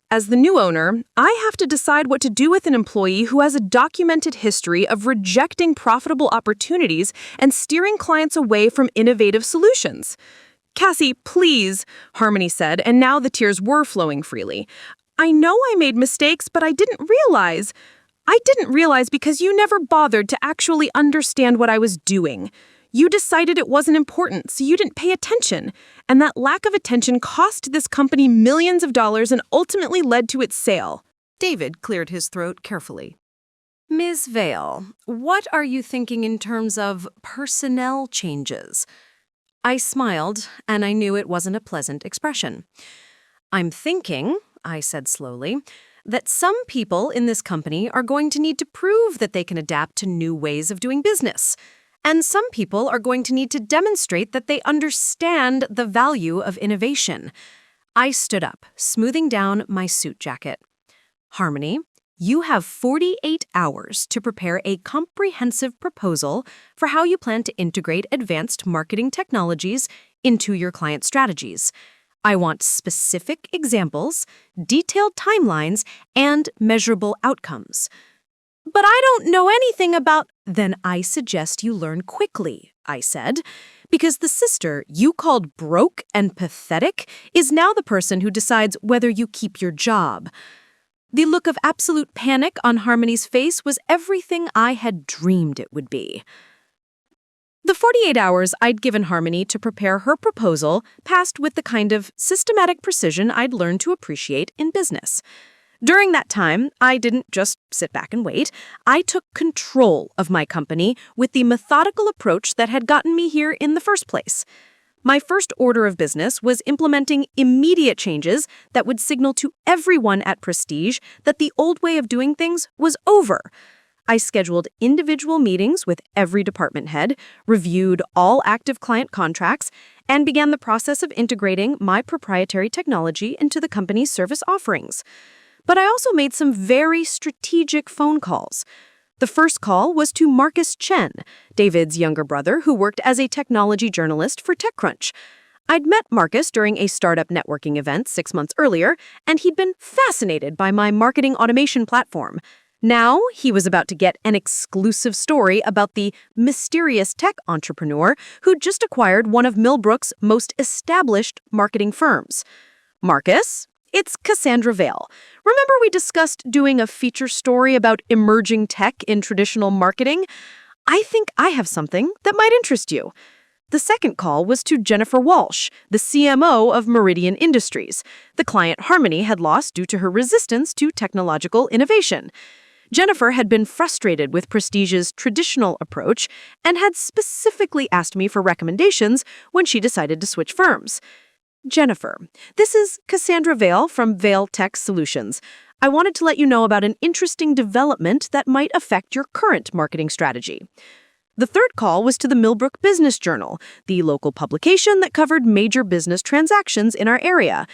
As the new owner, I have to decide what to do with an employee who has a documented history of rejecting profitable opportunities and steering clients away from innovative solutions. Cassie, please, Harmony said, and now the tears were flowing freely. I know I made mistakes, but I didn't realize. I didn't realize because you never bothered to actually understand what I was doing. You decided it wasn't important, so you didn't pay attention. And that lack of attention cost this company millions of dollars and ultimately led to its sale. David cleared his throat carefully. Ms. Vale, what are you thinking in terms of personnel changes? I smiled, and I knew it wasn't a pleasant expression. I'm thinking, I said slowly, that some people in this company are going to need to prove that they can adapt to new ways of doing business. And some people are going to need to demonstrate that they understand the value of innovation. I stood up, smoothing down my suit jacket. Harmony, you have 48 hours to prepare a comprehensive proposal for how you plan to integrate advanced marketing technologies into your client strategies. I want specific examples, detailed timelines, and measurable outcomes. But I don't know anything about... Then I suggest you learn quickly, I said, because the sister you called broke and pathetic is now the person who decides whether you keep your job. The look of absolute panic on Harmony's face was everything I had dreamed it would be. The 48 hours I'd given Harmony to prepare her proposal passed with the kind of systematic precision I'd learned to appreciate in business. During that time, I didn't just sit back and wait. I took control of my company with the methodical approach that had gotten me here in the first place. My first order of business was implementing immediate changes that would signal to everyone at Prestige that the old way of doing things was over. I scheduled individual meetings with every department head, reviewed all active client contracts, and began the process of integrating my proprietary technology into the company's service offerings. But I also made some very strategic phone calls. The first call was to Marcus Chen, David's younger brother who worked as a technology journalist for TechCrunch. I'd met Marcus during a startup networking event 6 months earlier, and he'd been fascinated by my marketing automation platform. Now, he was about to get an exclusive story about the mysterious tech entrepreneur who'd just acquired one of Millbrook's most established marketing firms. Marcus? It's Cassandra Vale. Remember we discussed doing a feature story about emerging tech in traditional marketing? I think I have something that might interest you. The second call was to Jennifer Walsh, the CMO of Meridian Industries, the client Harmony had lost due to her resistance to technological innovation. Jennifer had been frustrated with Prestige's traditional approach and had specifically asked me for recommendations when she decided to switch firms. Jennifer, this is Cassandra Vale from Vale Tech Solutions. I wanted to let you know about an interesting development that might affect your current marketing strategy. The third call was to the Millbrook Business Journal, the local publication that covered major business transactions in our area.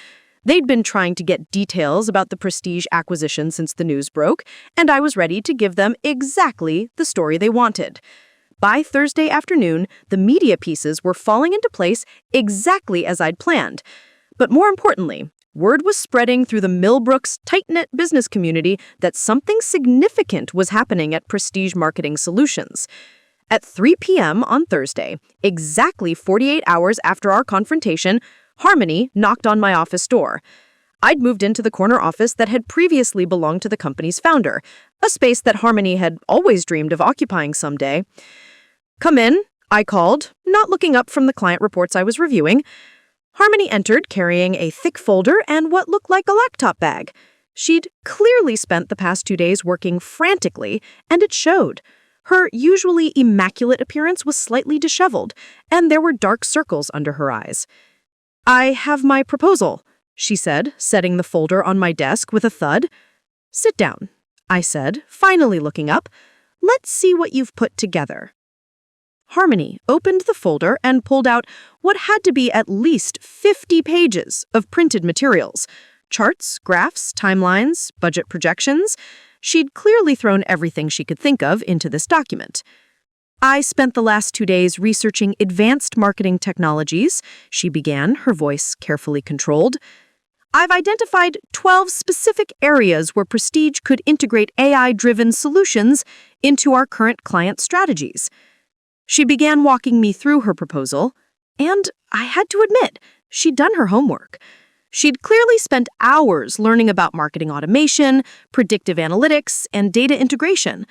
They'd been trying to get details about the Prestige acquisition since the news broke, and I was ready to give them exactly the story they wanted. By Thursday afternoon, the media pieces were falling into place exactly as I'd planned. But more importantly, word was spreading through the Millbrook's tight-knit business community that something significant was happening at Prestige Marketing Solutions. At 3 p.m. on Thursday, exactly 48 hours after our confrontation, Harmony knocked on my office door. I'd moved into the corner office that had previously belonged to the company's founder, a space that Harmony had always dreamed of occupying someday. "Come in," I called, not looking up from the client reports I was reviewing. Harmony entered carrying a thick folder and what looked like a laptop bag. She'd clearly spent the past 2 days working frantically, and it showed. Her usually immaculate appearance was slightly disheveled, and there were dark circles under her eyes. "I have my proposal," she said, setting the folder on my desk with a thud. "Sit down," I said, finally looking up. "Let's see what you've put together." Harmony opened the folder and pulled out what had to be at least 50 pages of printed materials. Charts, graphs, timelines, budget projections. She'd clearly thrown everything she could think of into this document. "I spent the last 2 days researching advanced marketing technologies," she began, her voice carefully controlled. "I've identified 12 specific areas where Prestige could integrate AI-driven solutions into our current client strategies." She began walking me through her proposal, and I had to admit, she'd done her homework. She'd clearly spent hours learning about marketing automation, predictive analytics, and data integration.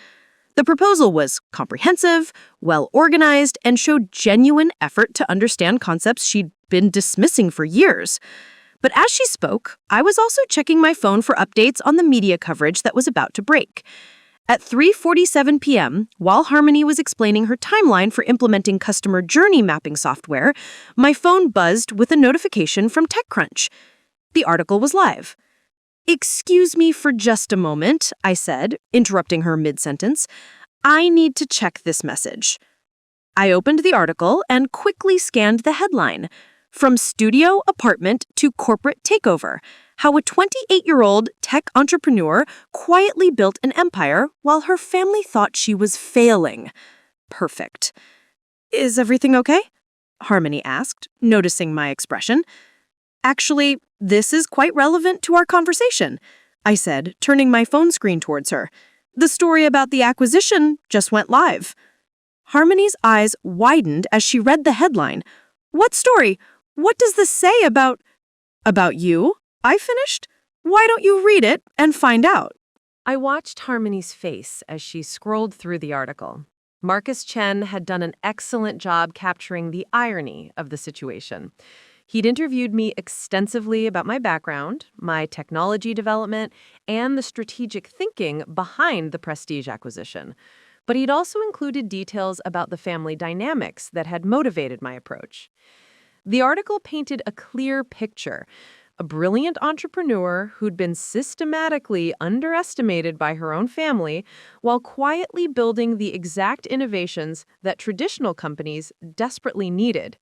The proposal was comprehensive, well-organized, and showed genuine effort to understand concepts she'd been dismissing for years. But as she spoke, I was also checking my phone for updates on the media coverage that was about to break. At 3:47 p.m., while Harmony was explaining her timeline for implementing customer journey mapping software, my phone buzzed with a notification from TechCrunch. The article was live. "Excuse me for just a moment," I said, interrupting her mid-sentence. "I need to check this message." I opened the article and quickly scanned the headline. "From studio apartment to corporate takeover. How a 28-year-old tech entrepreneur quietly built an empire while her family thought she was failing." Perfect. "Is everything okay?" Harmony asked, noticing my expression. "Actually, this is quite relevant to our conversation," I said, turning my phone screen towards her. "The story about the acquisition just went live." Harmony's eyes widened as she read the headline. "What story? What does this say about—" "About you?" I finished. "Why don't you read it and find out?" I watched Harmony's face as she scrolled through the article. Marcus Chen had done an excellent job capturing the irony of the situation. He'd interviewed me extensively about my background, my technology development, and the strategic thinking behind the Prestige acquisition. But he'd also included details about the family dynamics that had motivated my approach. The article painted a clear picture. A brilliant entrepreneur who'd been systematically underestimated by her own family while quietly building the exact innovations that traditional companies desperately needed.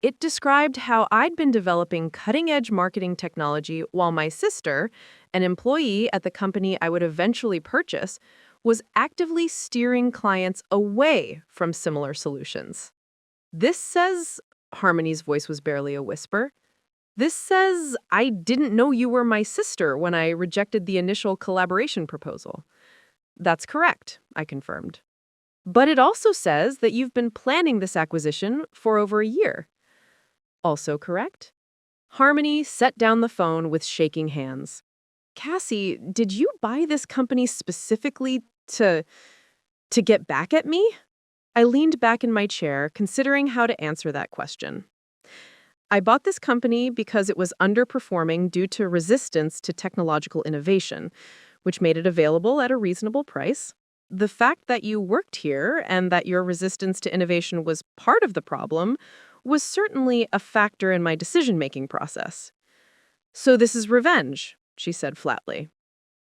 It described how I'd been developing cutting-edge marketing technology while my sister, an employee at the company I would eventually purchase, was actively steering clients away from similar solutions. "This says," Harmony's voice was barely a whisper, "this says I didn't know you were my sister when I rejected the initial collaboration proposal." "That's correct," I confirmed. "But it also says that you've been planning this acquisition for over a year." "Also correct." Harmony set down the phone with shaking hands. "Cassie, did you buy this company specifically to get back at me?" I leaned back in my chair, considering how to answer that question. "I bought this company because it was underperforming due to resistance to technological innovation, which made it available at a reasonable price. The fact that you worked here and that your resistance to innovation was part of the problem was certainly a factor in my decision-making process. "So this is revenge," she said flatly.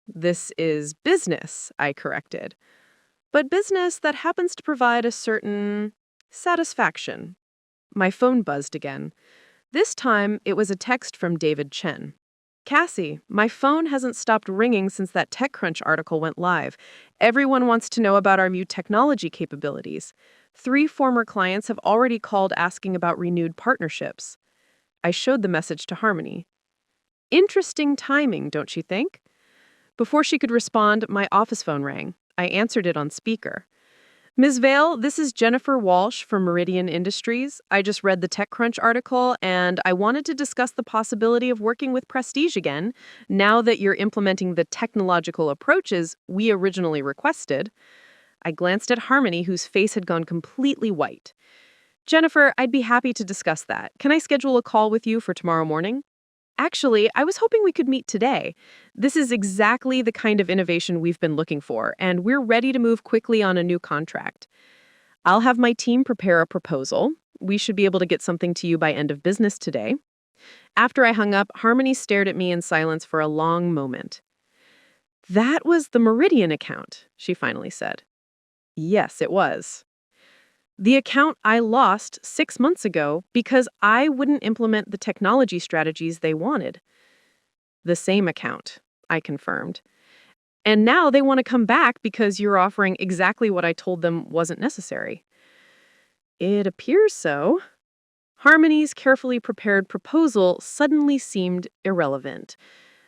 "This is business," I corrected. "But business that happens to provide a certain satisfaction." My phone buzzed again. This time, it was a text from David Chen. "Cassie, my phone hasn't stopped ringing since that TechCrunch article went live. Everyone wants to know about our new technology capabilities. 3 former clients have already called asking about renewed partnerships." I showed the message to Harmony. Interesting timing, don't you think? Before she could respond, my office phone rang. I answered it on speaker. "Ms. Vale, this is Jennifer Walsh from Meridian Industries. I just read the TechCrunch article, and I wanted to discuss the possibility of working with Prestige again, now that you're implementing the technological approaches we originally requested." I glanced at Harmony, whose face had gone completely white. "Jennifer, I'd be happy to discuss that. Can I schedule a call with you for tomorrow morning?" "Actually, I was hoping we could meet today. This is exactly the kind of innovation we've been looking for, and we're ready to move quickly on a new contract. I'll have my team prepare a proposal. We should be able to get something to you by end of business today." After I hung up, Harmony stared at me in silence for a long moment. "That was the Meridian account," she finally said. "Yes, it was. The account I lost 6 months ago because I wouldn't implement the technology strategies they wanted." "The same account," I confirmed. "And now they want to come back because you're offering exactly what I told them wasn't necessary." "It appears so." Harmony's carefully prepared proposal suddenly seemed irrelevant.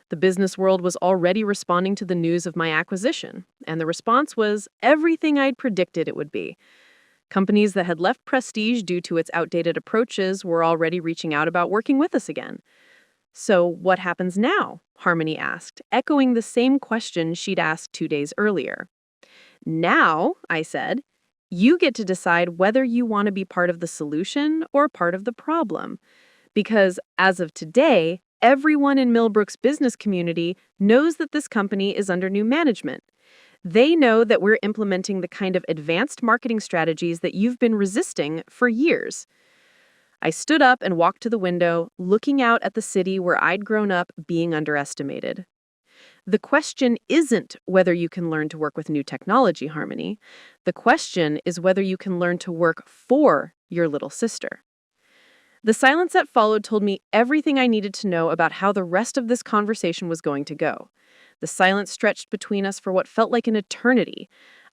The business world was already responding to the news of my acquisition, and the response was everything I'd predicted it would be. Companies that had left Prestige due to its outdated approaches were already reaching out about working with us again. "So what happens now?" Harmony asked, echoing the same question she'd asked 2 days earlier. "Now," I said, "you get to decide whether you want to be part of the solution or part of the problem. Because as of today, everyone in Millbrook's business community knows that this company is under new management. They know that we're implementing the kind of advanced marketing strategies that you've been resisting for years." I stood up and walked to the window, looking out at the city where I'd grown up being underestimated. "The question isn't whether you can learn to work with new technology, Harmony. The question is whether you can learn to work for your little sister." The silence that followed told me everything I needed to know about how the rest of this conversation was going to go. The silence stretched between us for what felt like an eternity.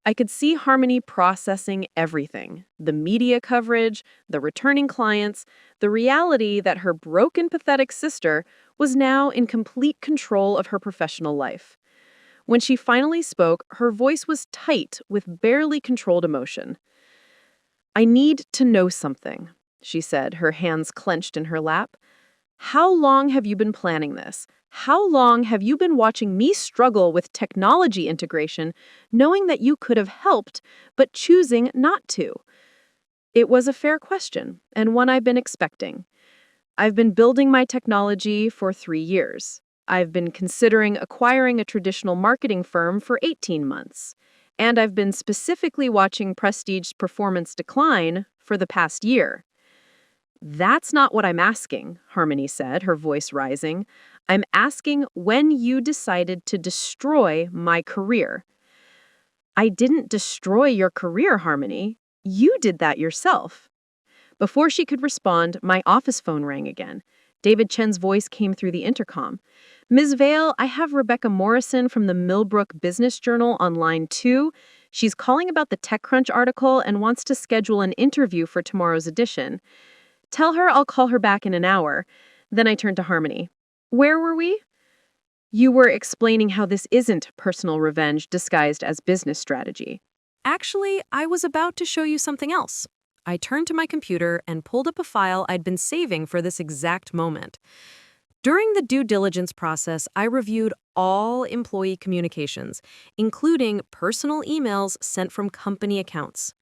I could see Harmony processing everything: the media coverage, the returning clients, the reality that her broken, pathetic sister was now in complete control of her professional life. When she finally spoke, her voice was tight with barely controlled emotion. "I need to know something," she said, her hands clenched in her lap. "How long have you been planning this? How long have you been watching me struggle with technology integration, knowing that you could have helped, but choosing not to?" It was a fair question, and one I've been expecting. I've been building my technology for 3 years. I've been considering acquiring a traditional marketing firm for 18 months. And I've been specifically watching Prestige's performance decline for the past year. "That's not what I'm asking," Harmony said, her voice rising. "I'm asking when you decided to destroy my career." "I didn't destroy your career, Harmony. You did that yourself." Before she could respond, my office phone rang again. David Chen's voice came through the intercom. "Ms. Vale, I have Rebecca Morrison from the Millbrook Business Journal on line 2. She's calling about the TechCrunch article and wants to schedule an interview for tomorrow's edition. Tell her I'll call her back in an hour." Then I turned to Harmony. "Where were we?" "You were explaining how this isn't personal revenge disguised as business strategy." Actually, I was about to show you something else. I turned to my computer and pulled up a file I'd been saving for this exact moment. During the due diligence process, I reviewed all employee communications, including personal emails sent from company accounts.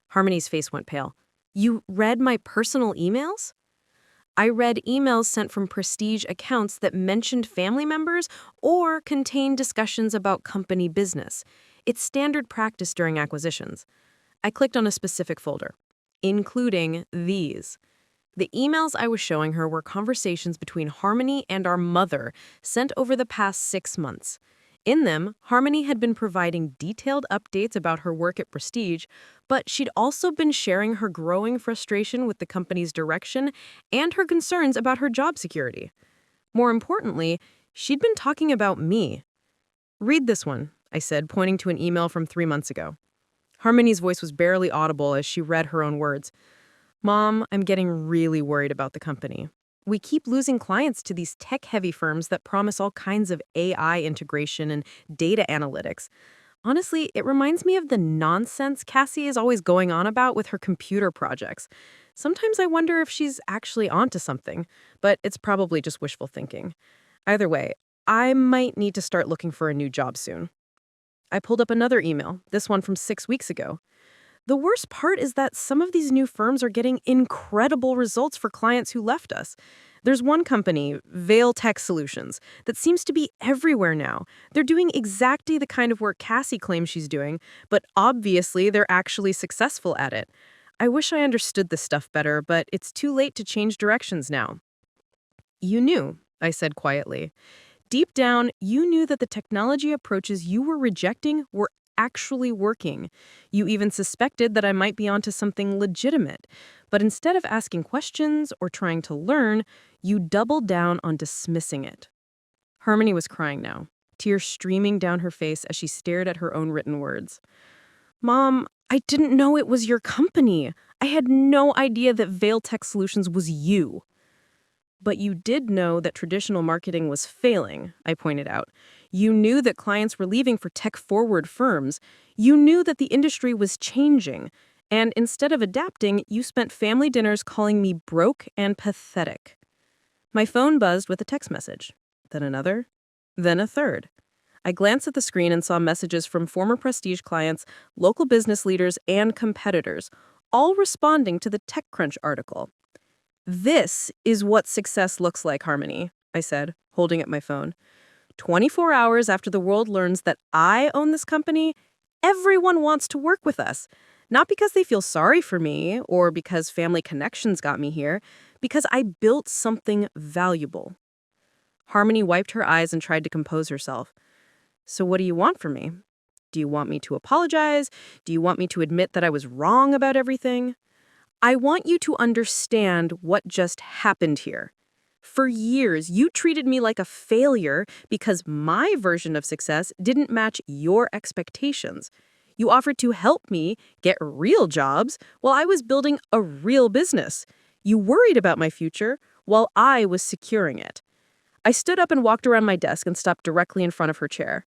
Harmony's face went pale. "You read my personal emails?" "I read emails sent from Prestige accounts that mentioned family members or contained discussions about company business. It's standard practice during acquisitions." I clicked on a specific folder, including these. The emails I was showing her were conversations between Harmony and our mother sent over the past 6 months. In them, Harmony had been providing detailed updates about her work at Prestige, but she'd also been sharing her growing frustration with the company's direction and her concerns about her job security. More importantly, she'd been talking about me. "Read this one," I said, pointing to an email from 3 months ago. Harmony's voice was barely audible as she read her own words. "Mom, I'm getting really worried about the company. We keep losing clients to these tech-heavy firms that promise all kinds of AI integration and data analytics. Honestly, it reminds me of the nonsense Cassie is always going on about with her computer projects. Sometimes I wonder if she's actually onto something, but it's probably just wishful thinking. Either way, I might need to start looking for a new job soon." I pulled up another email, this one from 6 weeks ago. The worst part is that some of these new firms are getting incredible results for clients who left us. There's one company, Vale Tech Solutions, that seems to be everywhere now. They're doing exactly the kind of work Cassie claims she's doing, but obviously they're actually successful at it. I wish I understood this stuff better, but it's too late to change directions now. "You knew," I said quietly. "Deep down, you knew that the technology approaches you were rejecting were actually working. You even suspected that I might be onto something legitimate. But instead of asking questions or trying to learn, you doubled down on dismissing it." Harmony was crying now, tears streaming down her face as she stared at her own written words. "Mom, I didn't know it was your company. I had no idea that Vale Tech Solutions was you." "But you did know that traditional marketing was failing," I pointed out. "You knew that clients were leaving for tech-forward firms. You knew that the industry was changing. And instead of adapting, you spent family dinners calling me broke and pathetic." My phone buzzed with a text message. Then another. Then a third. I glanced at the screen and saw messages from former Prestige clients, local business leaders, and competitors, all responding to the TechCrunch article. "This is what success looks like, Harmony," I said, holding up my phone. 24 hours after the world learns that I own this company, everyone wants to work with us. Not because they feel sorry for me or because family connections got me here, because I built something valuable. Harmony wiped her eyes and tried to compose herself. "So what do you want from me? Do you want me to apologize? Do you want me to admit that I was wrong about everything?" "I want you to understand what just happened here. For years, you treated me like a failure because my version of success didn't match your expectations. You offered to help me get real jobs while I was building a real business. You worried about my future while I was securing it." I stood up and walked around my desk and stopped directly in front of her chair.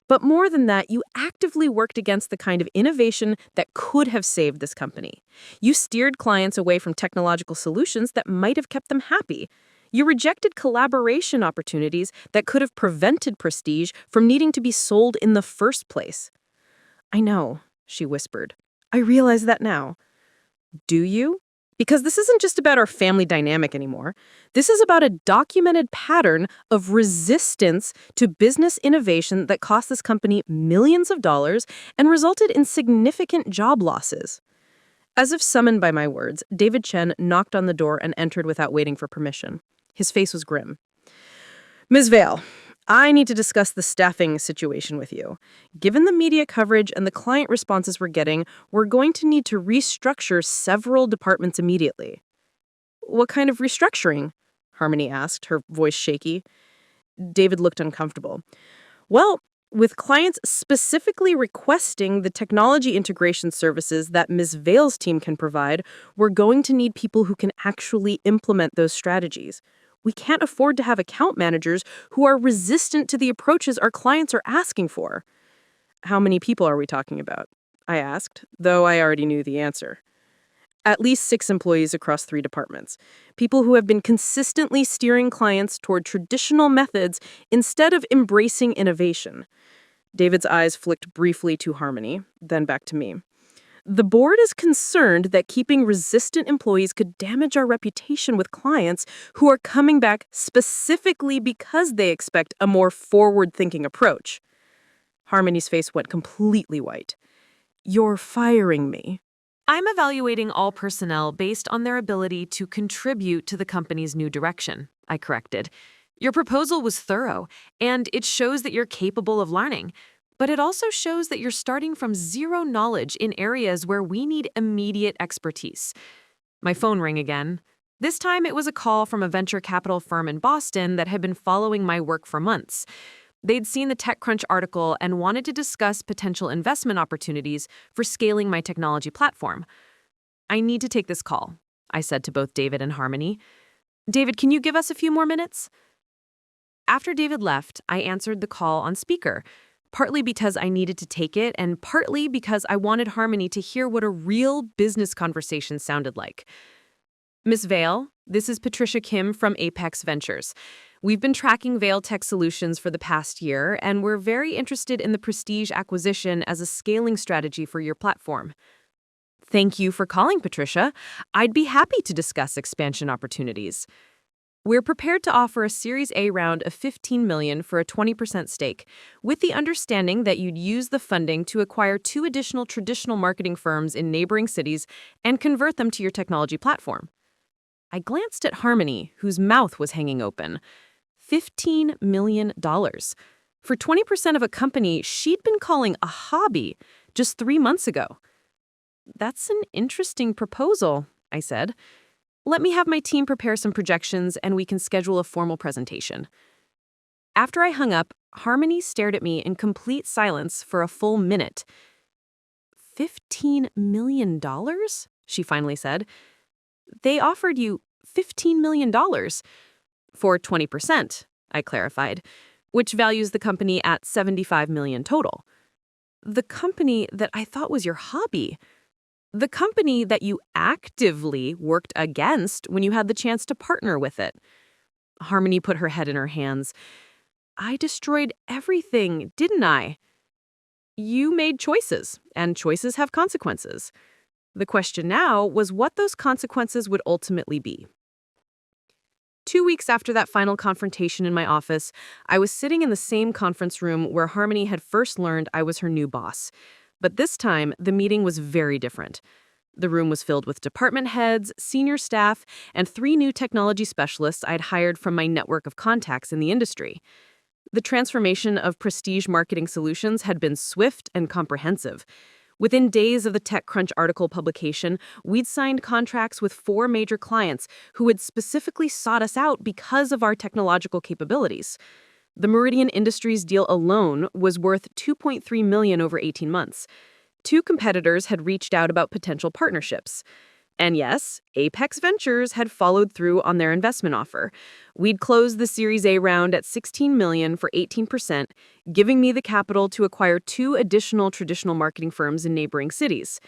"But more than that, you actively worked against the kind of innovation that could have saved this company. You steered clients away from technological solutions that might have kept them happy. You rejected collaboration opportunities that could have prevented Prestige from needing to be sold in the first place." "I know," she whispered. "I realize that now." "Do you? Because this isn't just about our family dynamic anymore. This is about a documented pattern of resistance to business innovation that cost this company millions of dollars and resulted in significant job losses." As if summoned by my words, David Chen knocked on the door and entered without waiting for permission. His face was grim. "Ms. Vale, I need to discuss the staffing situation with you. Given the media coverage and the client responses we're getting, we're going to need to restructure several departments immediately." "What kind of restructuring?" Harmony asked, her voice shaky. David looked uncomfortable. "Well, with clients specifically requesting the technology integration services that Ms. Vale's team can provide, we're going to need people who can actually implement those strategies. We can't afford to have account managers who are resistant to the approaches our clients are asking for." "How many people are we talking about?" I asked, though I already knew the answer. "At least 6 employees across 3 departments. People who have been consistently steering clients toward traditional methods instead of embracing innovation." David's eyes flicked briefly to Harmony, then back to me. "The board is concerned that keeping resistant employees could damage our reputation with clients who are coming back specifically because they expect a more forward-thinking approach." Harmony's face went completely white. "You're firing me." I'm evaluating all personnel based on their ability to contribute to the company's new direction, I corrected. Your proposal was thorough, and it shows that you're capable of learning. But it also shows that you're starting from zero knowledge in areas where we need immediate expertise. My phone rang again. This time it was a call from a venture capital firm in Boston that had been following my work for months. They'd seen the TechCrunch article and wanted to discuss potential investment opportunities for scaling my technology platform. I need to take this call, I said to both David and Harmony. David, can you give us a few more minutes? After David left, I answered the call on speaker, partly because I needed to take it and partly because I wanted Harmony to hear what a real business conversation sounded like. Ms. Vale, this is Patricia Kim from Apex Ventures. We've been tracking Vale Tech Solutions for the past year, and we're very interested in the Prestige acquisition as a scaling strategy for your platform. Thank you for calling, Patricia. I'd be happy to discuss expansion opportunities. We're prepared to offer a Series A round of $15 million for a 20% stake, with the understanding that you'd use the funding to acquire 2 additional traditional marketing firms in neighboring cities and convert them to your technology platform. I glanced at Harmony, whose mouth was hanging open. $15 million. For 20% of a company she'd been calling a hobby just 3 months ago. That's an interesting proposal, I said. Let me have my team prepare some projections and we can schedule a formal presentation. After I hung up, Harmony stared at me in complete silence for a full minute. $15 million? She finally said. They offered you $15 million. For 20%, I clarified, which values the company at $75 million total. The company that I thought was your hobby. The company that you actively worked against when you had the chance to partner with it. Harmony put her head in her hands. I destroyed everything, didn't I? You made choices, and choices have consequences. The question now was what those consequences would ultimately be. 2 weeks after that final confrontation in my office, I was sitting in the same conference room where Harmony had first learned I was her new boss. But this time, the meeting was very different. The room was filled with department heads, senior staff, and 3 new technology specialists I'd hired from my network of contacts in the industry. The transformation of Prestige Marketing Solutions had been swift and comprehensive. Within days of the TechCrunch article publication, we'd signed contracts with 4 major clients who had specifically sought us out because of our technological capabilities. The Meridian Industries deal alone was worth $2.3 million over 18 months. 2 competitors had reached out about potential partnerships. And yes, Apex Ventures had followed through on their investment offer. We'd closed the Series A round at $16 million for 18%, giving me the capital to acquire 2 additional traditional marketing firms in neighboring cities.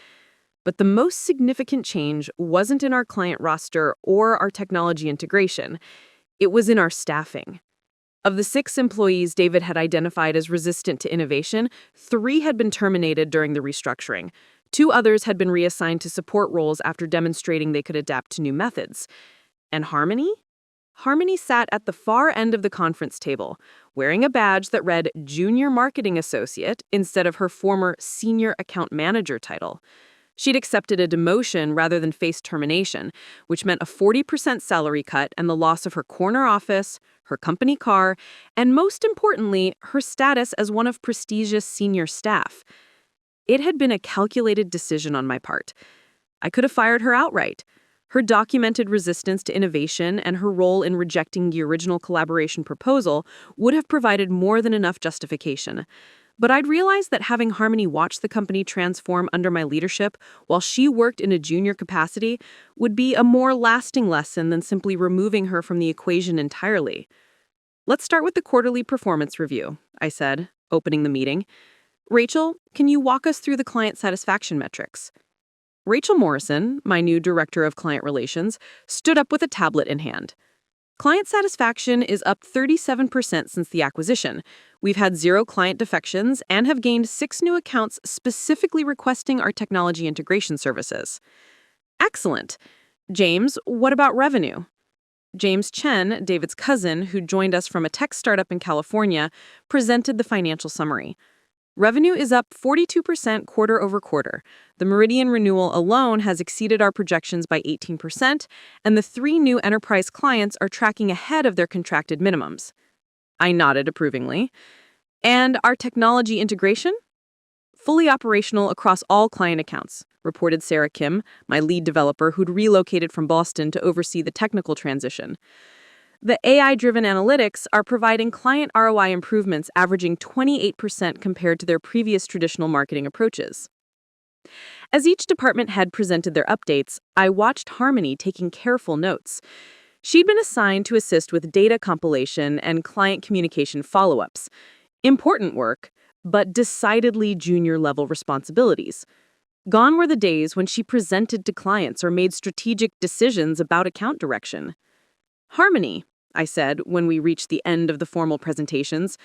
But the most significant change wasn't in our client roster or our technology integration. It was in our staffing. Of the 6 employees David had identified as resistant to innovation, 3 had been terminated during the restructuring. 2 others had been reassigned to support roles after demonstrating they could adapt to new methods. And Harmony? Harmony sat at the far end of the conference table, wearing a badge that read Junior Marketing Associate instead of her former Senior Account Manager title. She'd accepted a demotion rather than face termination, which meant a 40% salary cut and the loss of her corner office, her company car, and most importantly, her status as one of Prestige's senior staff. It had been a calculated decision on my part. I could have fired her outright. Her documented resistance to innovation and her role in rejecting the original collaboration proposal would have provided more than enough justification. But I'd realized that having Harmony watch the company transform under my leadership while she worked in a junior capacity would be a more lasting lesson than simply removing her from the equation entirely. Let's start with the quarterly performance review, I said, opening the meeting. Rachel, can you walk us through the client satisfaction metrics? Rachel Morrison, my new director of client relations, stood up with a tablet in hand. Client satisfaction is up 37% since the acquisition. We've had 0 client defections and have gained 6 new accounts specifically requesting our technology integration services. Excellent. James, what about revenue? James Chen, David's cousin, who joined us from a tech startup in California, presented the financial summary. Revenue is up 42% quarter over quarter. The Meridian renewal alone has exceeded our projections by 18%, and the 3 new enterprise clients are tracking ahead of their contracted minimums. I nodded approvingly. And our technology integration? Fully operational across all client accounts, reported Sarah Kim, my lead developer who'd relocated from Boston to oversee the technical transition. The AI-driven analytics are providing client ROI improvements averaging 28% compared to their previous traditional marketing approaches. As each department head presented their updates, I watched Harmony taking careful notes. She'd been assigned to assist with data compilation and client communication follow-ups. Important work, but decidedly junior-level responsibilities. Gone were the days when she presented to clients or made strategic decisions about account direction. "Harmony," I said when we reached the end of the formal presentations,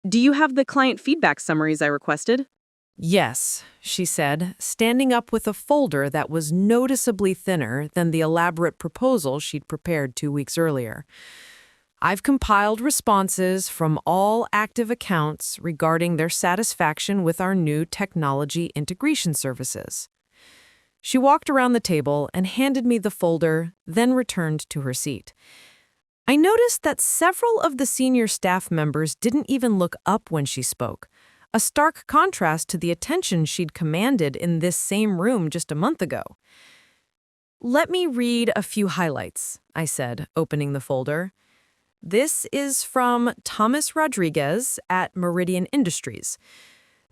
"do you have the client feedback summaries I requested?" Yes, she said, standing up with a folder that was noticeably thinner than the elaborate proposal she'd prepared 2 weeks earlier. "I've compiled responses from all active accounts regarding their satisfaction with our new technology integration services." She walked around the table and handed me the folder, then returned to her seat. I noticed that several of the senior staff members didn't even look up when she spoke, a stark contrast to the attention she'd commanded in this same room just a month ago. "Let me read a few highlights," I said, opening the folder. "This is from Thomas Rodriguez at Meridian Industries.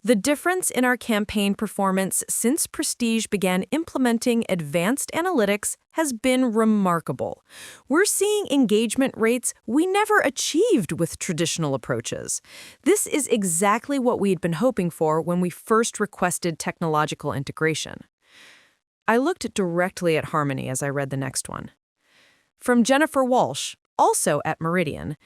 The difference in our campaign performance since Prestige began implementing advanced analytics has been remarkable. We're seeing engagement rates we never achieved with traditional approaches. This is exactly what we'd been hoping for when we first requested technological integration." I looked directly at Harmony as I read the next one. From Jennifer Walsh, also at Meridian,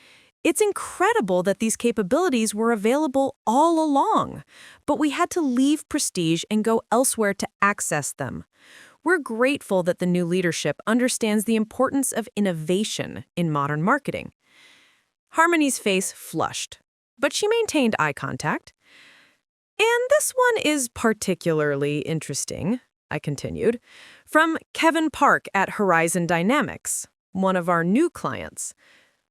"It's incredible that these capabilities were available all along, but we had to leave Prestige and go elsewhere to access them. We're grateful that the new leadership understands the importance of innovation in modern marketing." Harmony's face flushed, but she maintained eye contact. "And this one is particularly interesting," I continued, "from Kevin Park at Horizon Dynamics, one of our new clients.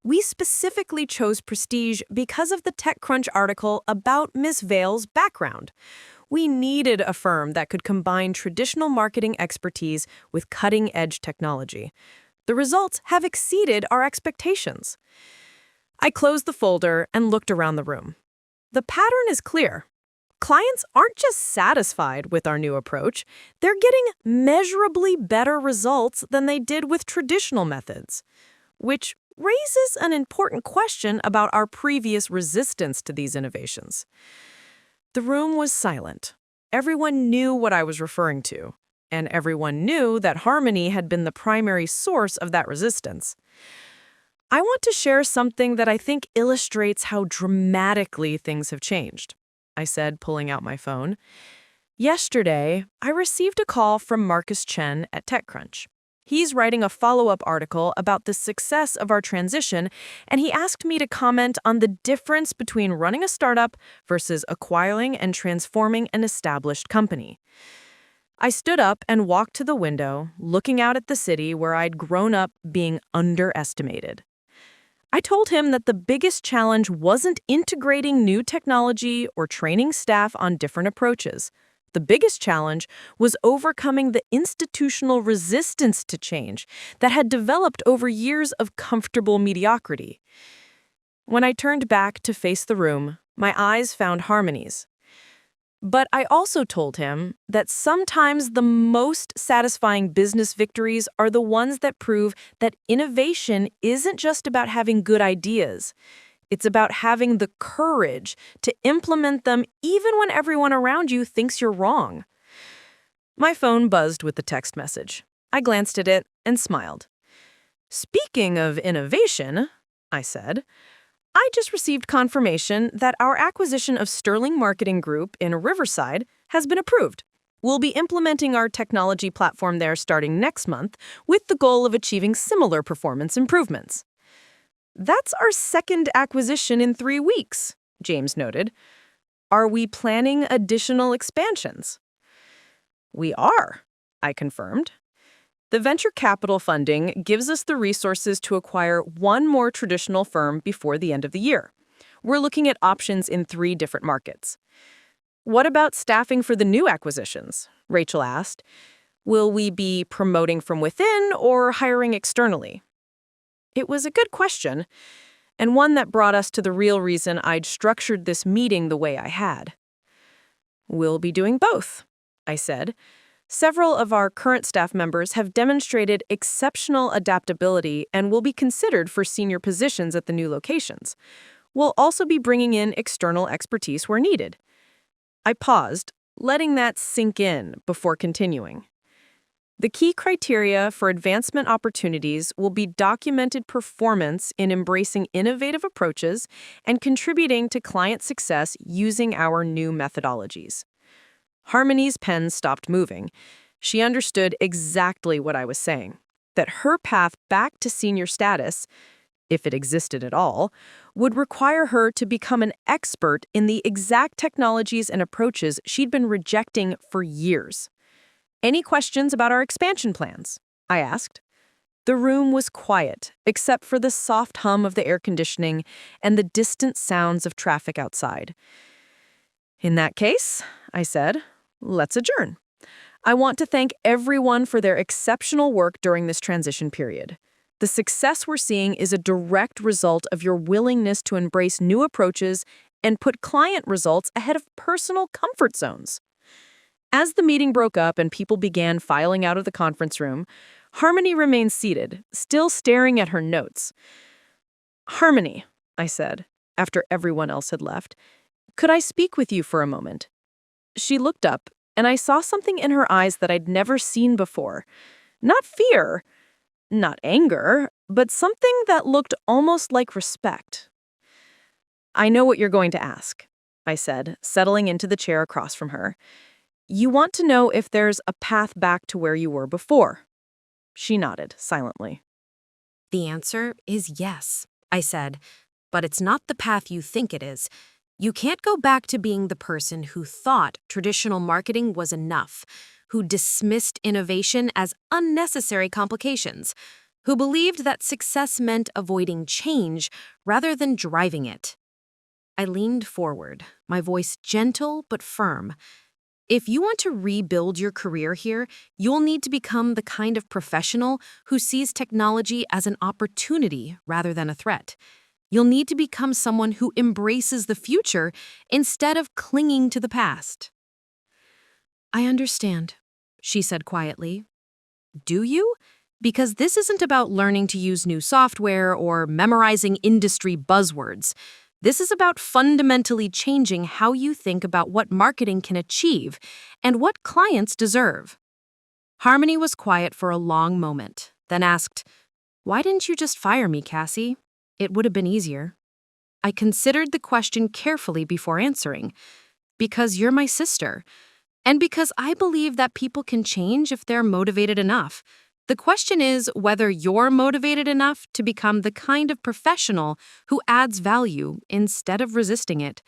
We specifically chose Prestige because of the TechCrunch article about Ms. Vale's background. We needed a firm that could combine traditional marketing expertise with cutting-edge technology. The results have exceeded our expectations." I closed the folder and looked around the room. The pattern is clear. Clients aren't just satisfied with our new approach, they're getting measurably better results than they did with traditional methods, which raises an important question about our previous resistance to these innovations. The room was silent. Everyone knew what I was referring to, and everyone knew that Harmony had been the primary source of that resistance. I want to share something that I think illustrates how dramatically things have changed, I said, pulling out my phone. Yesterday, I received a call from Marcus Chen at TechCrunch. He's writing a follow-up article about the success of our transition, and he asked me to comment on the difference between running a startup versus acquiring and transforming an established company. I stood up and walked to the window, looking out at the city where I'd grown up being underestimated. I told him that the biggest challenge wasn't integrating new technology or training staff on different approaches. The biggest challenge was overcoming the institutional resistance to change that had developed over years of comfortable mediocrity. When I turned back to face the room, my eyes found Harmony's. But I also told him that sometimes the most satisfying business victories are the ones that prove that innovation isn't just about having good ideas. It's about having the courage to implement them even when everyone around you thinks you're wrong. My phone buzzed with the text message. I glanced at it and smiled. "Speaking of innovation," I said, "I just received confirmation that our acquisition of Sterling Marketing Group in Riverside has been approved. We'll be implementing our technology platform there starting next month with the goal of achieving similar performance improvements." "That's our second acquisition in 3 weeks," James noted. Are we planning additional expansions? We are, I confirmed. The venture capital funding gives us the resources to acquire one more traditional firm before the end of the year. We're looking at options in 3 different markets. What about staffing for the new acquisitions? Rachel asked. Will we be promoting from within or hiring externally? It was a good question, and one that brought us to the real reason I'd structured this meeting the way I had. We'll be doing both, I said. Several of our current staff members have demonstrated exceptional adaptability and will be considered for senior positions at the new locations. We'll also be bringing in external expertise where needed. I paused, letting that sink in before continuing. The key criteria for advancement opportunities will be documented performance in embracing innovative approaches and contributing to client success using our new methodologies. Harmony's pen stopped moving. She understood exactly what I was saying, that her path back to senior status, if it existed at all, would require her to become an expert in the exact technologies and approaches she'd been rejecting for years. Any questions about our expansion plans? I asked. The room was quiet, except for the soft hum of the air conditioning and the distant sounds of traffic outside. In that case, I said, let's adjourn. I want to thank everyone for their exceptional work during this transition period. The success we're seeing is a direct result of your willingness to embrace new approaches and put client results ahead of personal comfort zones. As the meeting broke up and people began filing out of the conference room, Harmony remained seated, still staring at her notes. Harmony, I said, after everyone else had left, could I speak with you for a moment? She looked up, and I saw something in her eyes that I'd never seen before. Not fear, not anger, but something that looked almost like respect. I know what you're going to ask, I said, settling into the chair across from her. You want to know if there's a path back to where you were before. She nodded silently. The answer is yes, I said, but it's not the path you think it is. You can't go back to being the person who thought traditional marketing was enough, who dismissed innovation as unnecessary complications, who believed that success meant avoiding change rather than driving it. I leaned forward, my voice gentle but firm. If you want to rebuild your career here, you'll need to become the kind of professional who sees technology as an opportunity rather than a threat. You'll need to become someone who embraces the future instead of clinging to the past. I understand, she said quietly. Do you? Because this isn't about learning to use new software or memorizing industry buzzwords. This is about fundamentally changing how you think about what marketing can achieve and what clients deserve. Harmony was quiet for a long moment, then asked, Why didn't you just fire me, Cassie? It would have been easier. I considered the question carefully before answering. Because you're my sister, and because I believe that people can change if they're motivated enough. The question is whether you're motivated enough to become the kind of professional who adds value instead of resisting it.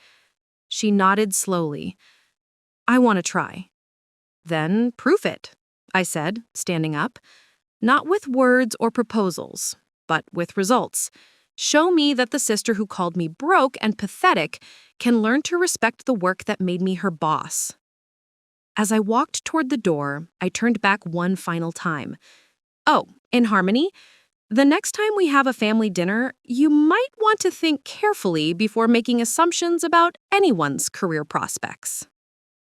She nodded slowly. I want to try. Then prove it, I said, standing up. Not with words or proposals, but with results. Show me that the sister who called me broke and pathetic can learn to respect the work that made me her boss. As I walked toward the door, I turned back one final time. Oh, in Harmony, the next time we have a family dinner, you might want to think carefully before making assumptions about anyone's career prospects.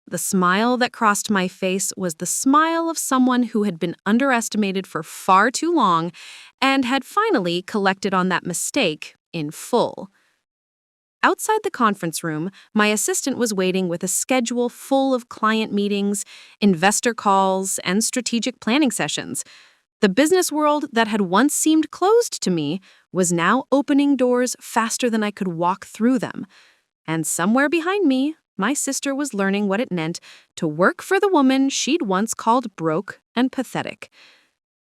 The smile that crossed my face was the smile of someone who had been underestimated for far too long and had finally collected on that mistake in full. Outside the conference room, my assistant was waiting with a schedule full of client meetings, investor calls, and strategic planning sessions. The business world that had once seemed closed to me was now opening doors faster than I could walk through them. And somewhere behind me, my sister was learning what it meant to work for the woman she'd once called broke and pathetic.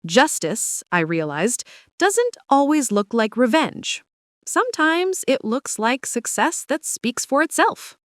Justice, I realized, doesn't always look like revenge. Sometimes it looks like success that speaks for itself.